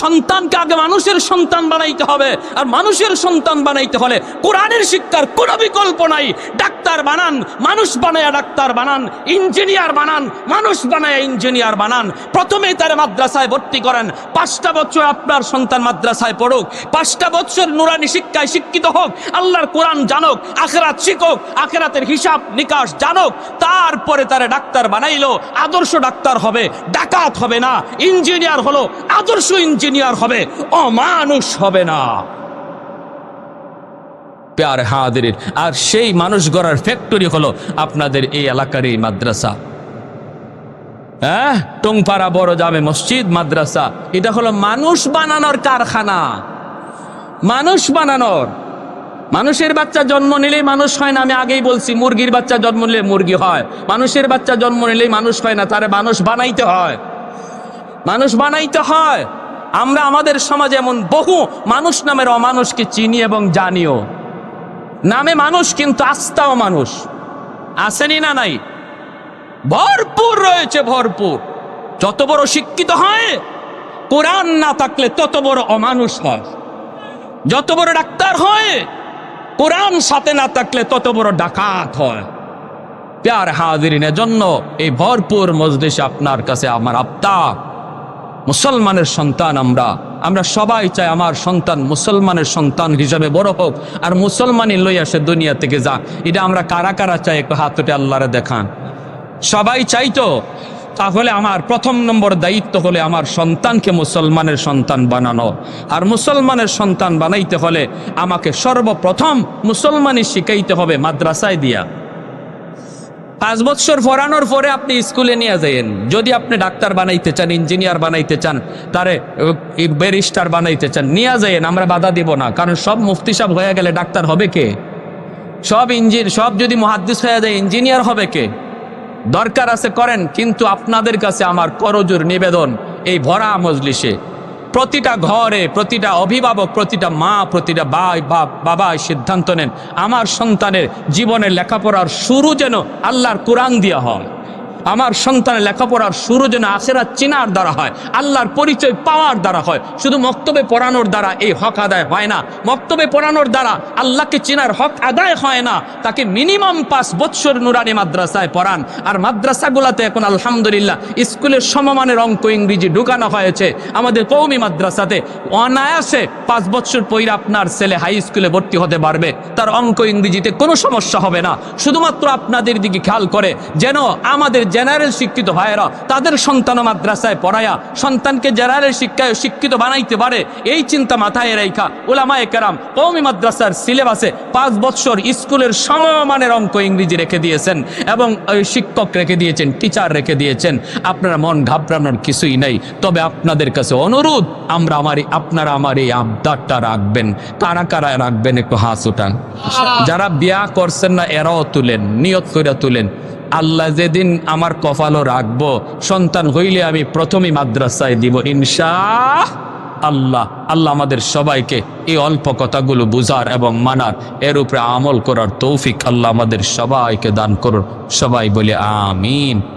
S1: সন্তানকে আগে মানুষের সন্তান বানাইতে হবে, আর মানুষের সন্তান বানাইতে হলে কোরআনের শিক্ষার কোনো বিকল্প নাই। ডাক্তার বানান, মানুষ বানায়া ডাক্তার বানান, ইঞ্জিনিয়ার বানান, মানুষ বানায়া ইঞ্জিনিয়ার বানান। প্রথমেই তার মাদ্রাসায় ভর্তি করেন, 5টা বছর আপনার সন্তান মাদ্রাসায় পড়ুক, 5টা বছর নুরানি শিক্ষায় শিক্ষিত হোক, আল্লাহর কোরআন জানুক, আখিরাত শিখুক, আখিরাতের হিসাব নিকাশ জানুক, তারপরে তারে ডাক্তার বানাইলো, আদর্শ ডাক্তার হবে, ডাকাত হবে না। ইঞ্জিনিয়ার হলো আদর্শ ইঞ্জিনিয়ার হবে, অমানুষ হবে না। প্যারে হাজিরিন, আর সেই মানুষ গড়ার ফ্যাক্টরি হলো আপনাদের এই এলাকার এই মাদ্রাসা। টংপাড়া বড় জামে মসজিদ মাদ্রাসা, এটা হলো মানুষ বানানোর কারখানা। মানুষ বানানোর, মানুষের বাচ্চা জন্ম নিলেই মানুষ হয় না। আমি আগেই বলছি, মুরগির বাচ্চা জন্ম নিলে মুরগি হয়, মানুষের বাচ্চা জন্ম নিলেই মানুষ হয় না, তারে মানুষ বানাইতে হয়, মানুষ বানাইতে হয়। আমরা আমাদের সমাজে এমন বহু মানুষ নামের অমানুষকে চিনি এবং জানিও। নামে মানুষ কিন্তু আস্থাও মানুষ, আসেনি না নাই? ভরপুর রয়েছে, ভরপুর। যত বড় শিক্ষিত হয়, কোরআন না থাকলে তত বড় অমানুষ হয়। যত বড় ডাক্তার হয়, কোরআন সাথে না থাকলে তত বড় ডাকাত হয়। প্যার হাজিরিনের জন্য এই ভরপুর মজলিসে আপনার কাছে আমার আবদার, মুসলমানের সন্তান আমরা সবাই চাই আমার সন্তান মুসলমানের সন্তান হিসাবে বড় হোক, আর মুসলমানই লইয়া সে দুনিয়া থেকে যাক। এটা আমরা কারা কারা চাই, একটু হাত উঠে আল্লাহরে দেখান। সবাই চাইতো? তাহলে আমার প্রথম নম্বর দায়িত্ব হলে আমার সন্তানকে মুসলমানের সন্তান বানানো। আর মুসলমানের সন্তান বানাইতে হলে আমাকে সর্বপ্রথম মুসলমানই শিখাইতে হবে মাদ্রাসায় দিয়া। 5 বছর পড়ানোর পরে আপনি স্কুলে নিয়ে যাইয়েন। যদি আপনি ডাক্তার বানাইতে চান, ইঞ্জিনিয়ার বানাইতে চান, তারে ব্যারিস্টার বানাইতে চান, নিয়ে যাইয়েন, আমরা বাধা দিব না। কারণ সব মুফতি সাহেব হয়ে গেলে ডাক্তার হবে কে? সব যদি মুহাদ্দিস হয়ে যায়, ইঞ্জিনিয়ার হবে কে? দরকার আছে করেন, কিন্তু আপনাদের কাছে আমার করজোর নিবেদন, এই ভরা মজলিসে প্রতিটা ঘরে, প্রতিটা অভিভাবক, প্রতিটা মা, প্রতিটা বাবা সিদ্ধান্ত নেন, আমার সন্তানের জীবনের লেখাপড়ার শুরু যেন আল্লাহর কোরআন দিয়া হয়। আমার সন্তানের লেখাপড়ার শুরু যেন আখিরাত চিনার দ্বারা হয়, আল্লাহর পরিচয় পাওয়ার দ্বারা হয়। শুধু মক্তবে পড়ানোর দ্বারা এই হক আদায় হয় না, মক্তবে পড়ানোর দ্বারা আল্লাহকে চিনার হক আদায় হয় না। তাকে মিনিমাম 5 বছর নুরানি মাদ্রাসায় পড়ান। আর মাদ্রাসাগুলোতে এখন আলহামদুলিল্লাহ স্কুলের সমমানের অঙ্ক ইংরেজি ঢুকানো হয়েছে। আমাদের কওমি মাদ্রাসাতে অনায়াসে 5 বছর পরে আপনার ছেলে হাই স্কুলে ভর্তি হতে পারবে, তার অঙ্ক ইংরেজিতে কোনো সমস্যা হবে না। শুধুমাত্র আপনাদের দিকে খেয়াল করে যেন আমাদের জেনারেল শিক্ষিত ভাইয়েরা তাদের সন্তান মাদ্রাসায় পড়ায়া সন্তানকে জেনারেল শিক্ষায় শিক্ষিত বানাইতে পারে, এই চিন্তা মাথায় রেখা উলামায়ে কেরাম কওমি মাদ্রাসার সিলেবাসে 5 বছর স্কুলের সমমানের অঙ্ক ইংরেজি রেখে দিয়েছেন, এবং শিক্ষক রেখে দিয়েছেন, টিচার রেখে দিয়েছেন। আপনারা মন ঘাবড়ানোর কিছুই নাই। তবে আপনাদের কাছে অনুরোধ, আপনারা আমার এই আবদারটা রাখবেন। কারা কারা রাখবেন একটু হাত উঠান। যারা বিয়া করছেন না এরাও তুলেন, নিয়ত করে তুলেন। আল্লাহ যেদিন আমার কপালও রাখবো, সন্তান হইলে আমি প্রথমেই মাদ্রাসায় দিব ইনশাআল্লাহ। আল্লাহ আমাদের সবাইকে এই অল্প কথাগুলো বুঝার এবং মানার, এর উপরে আমল করার তৌফিক আল্লাহ আমাদের সবাইকে দান করুন। সবাই বলে আমিন।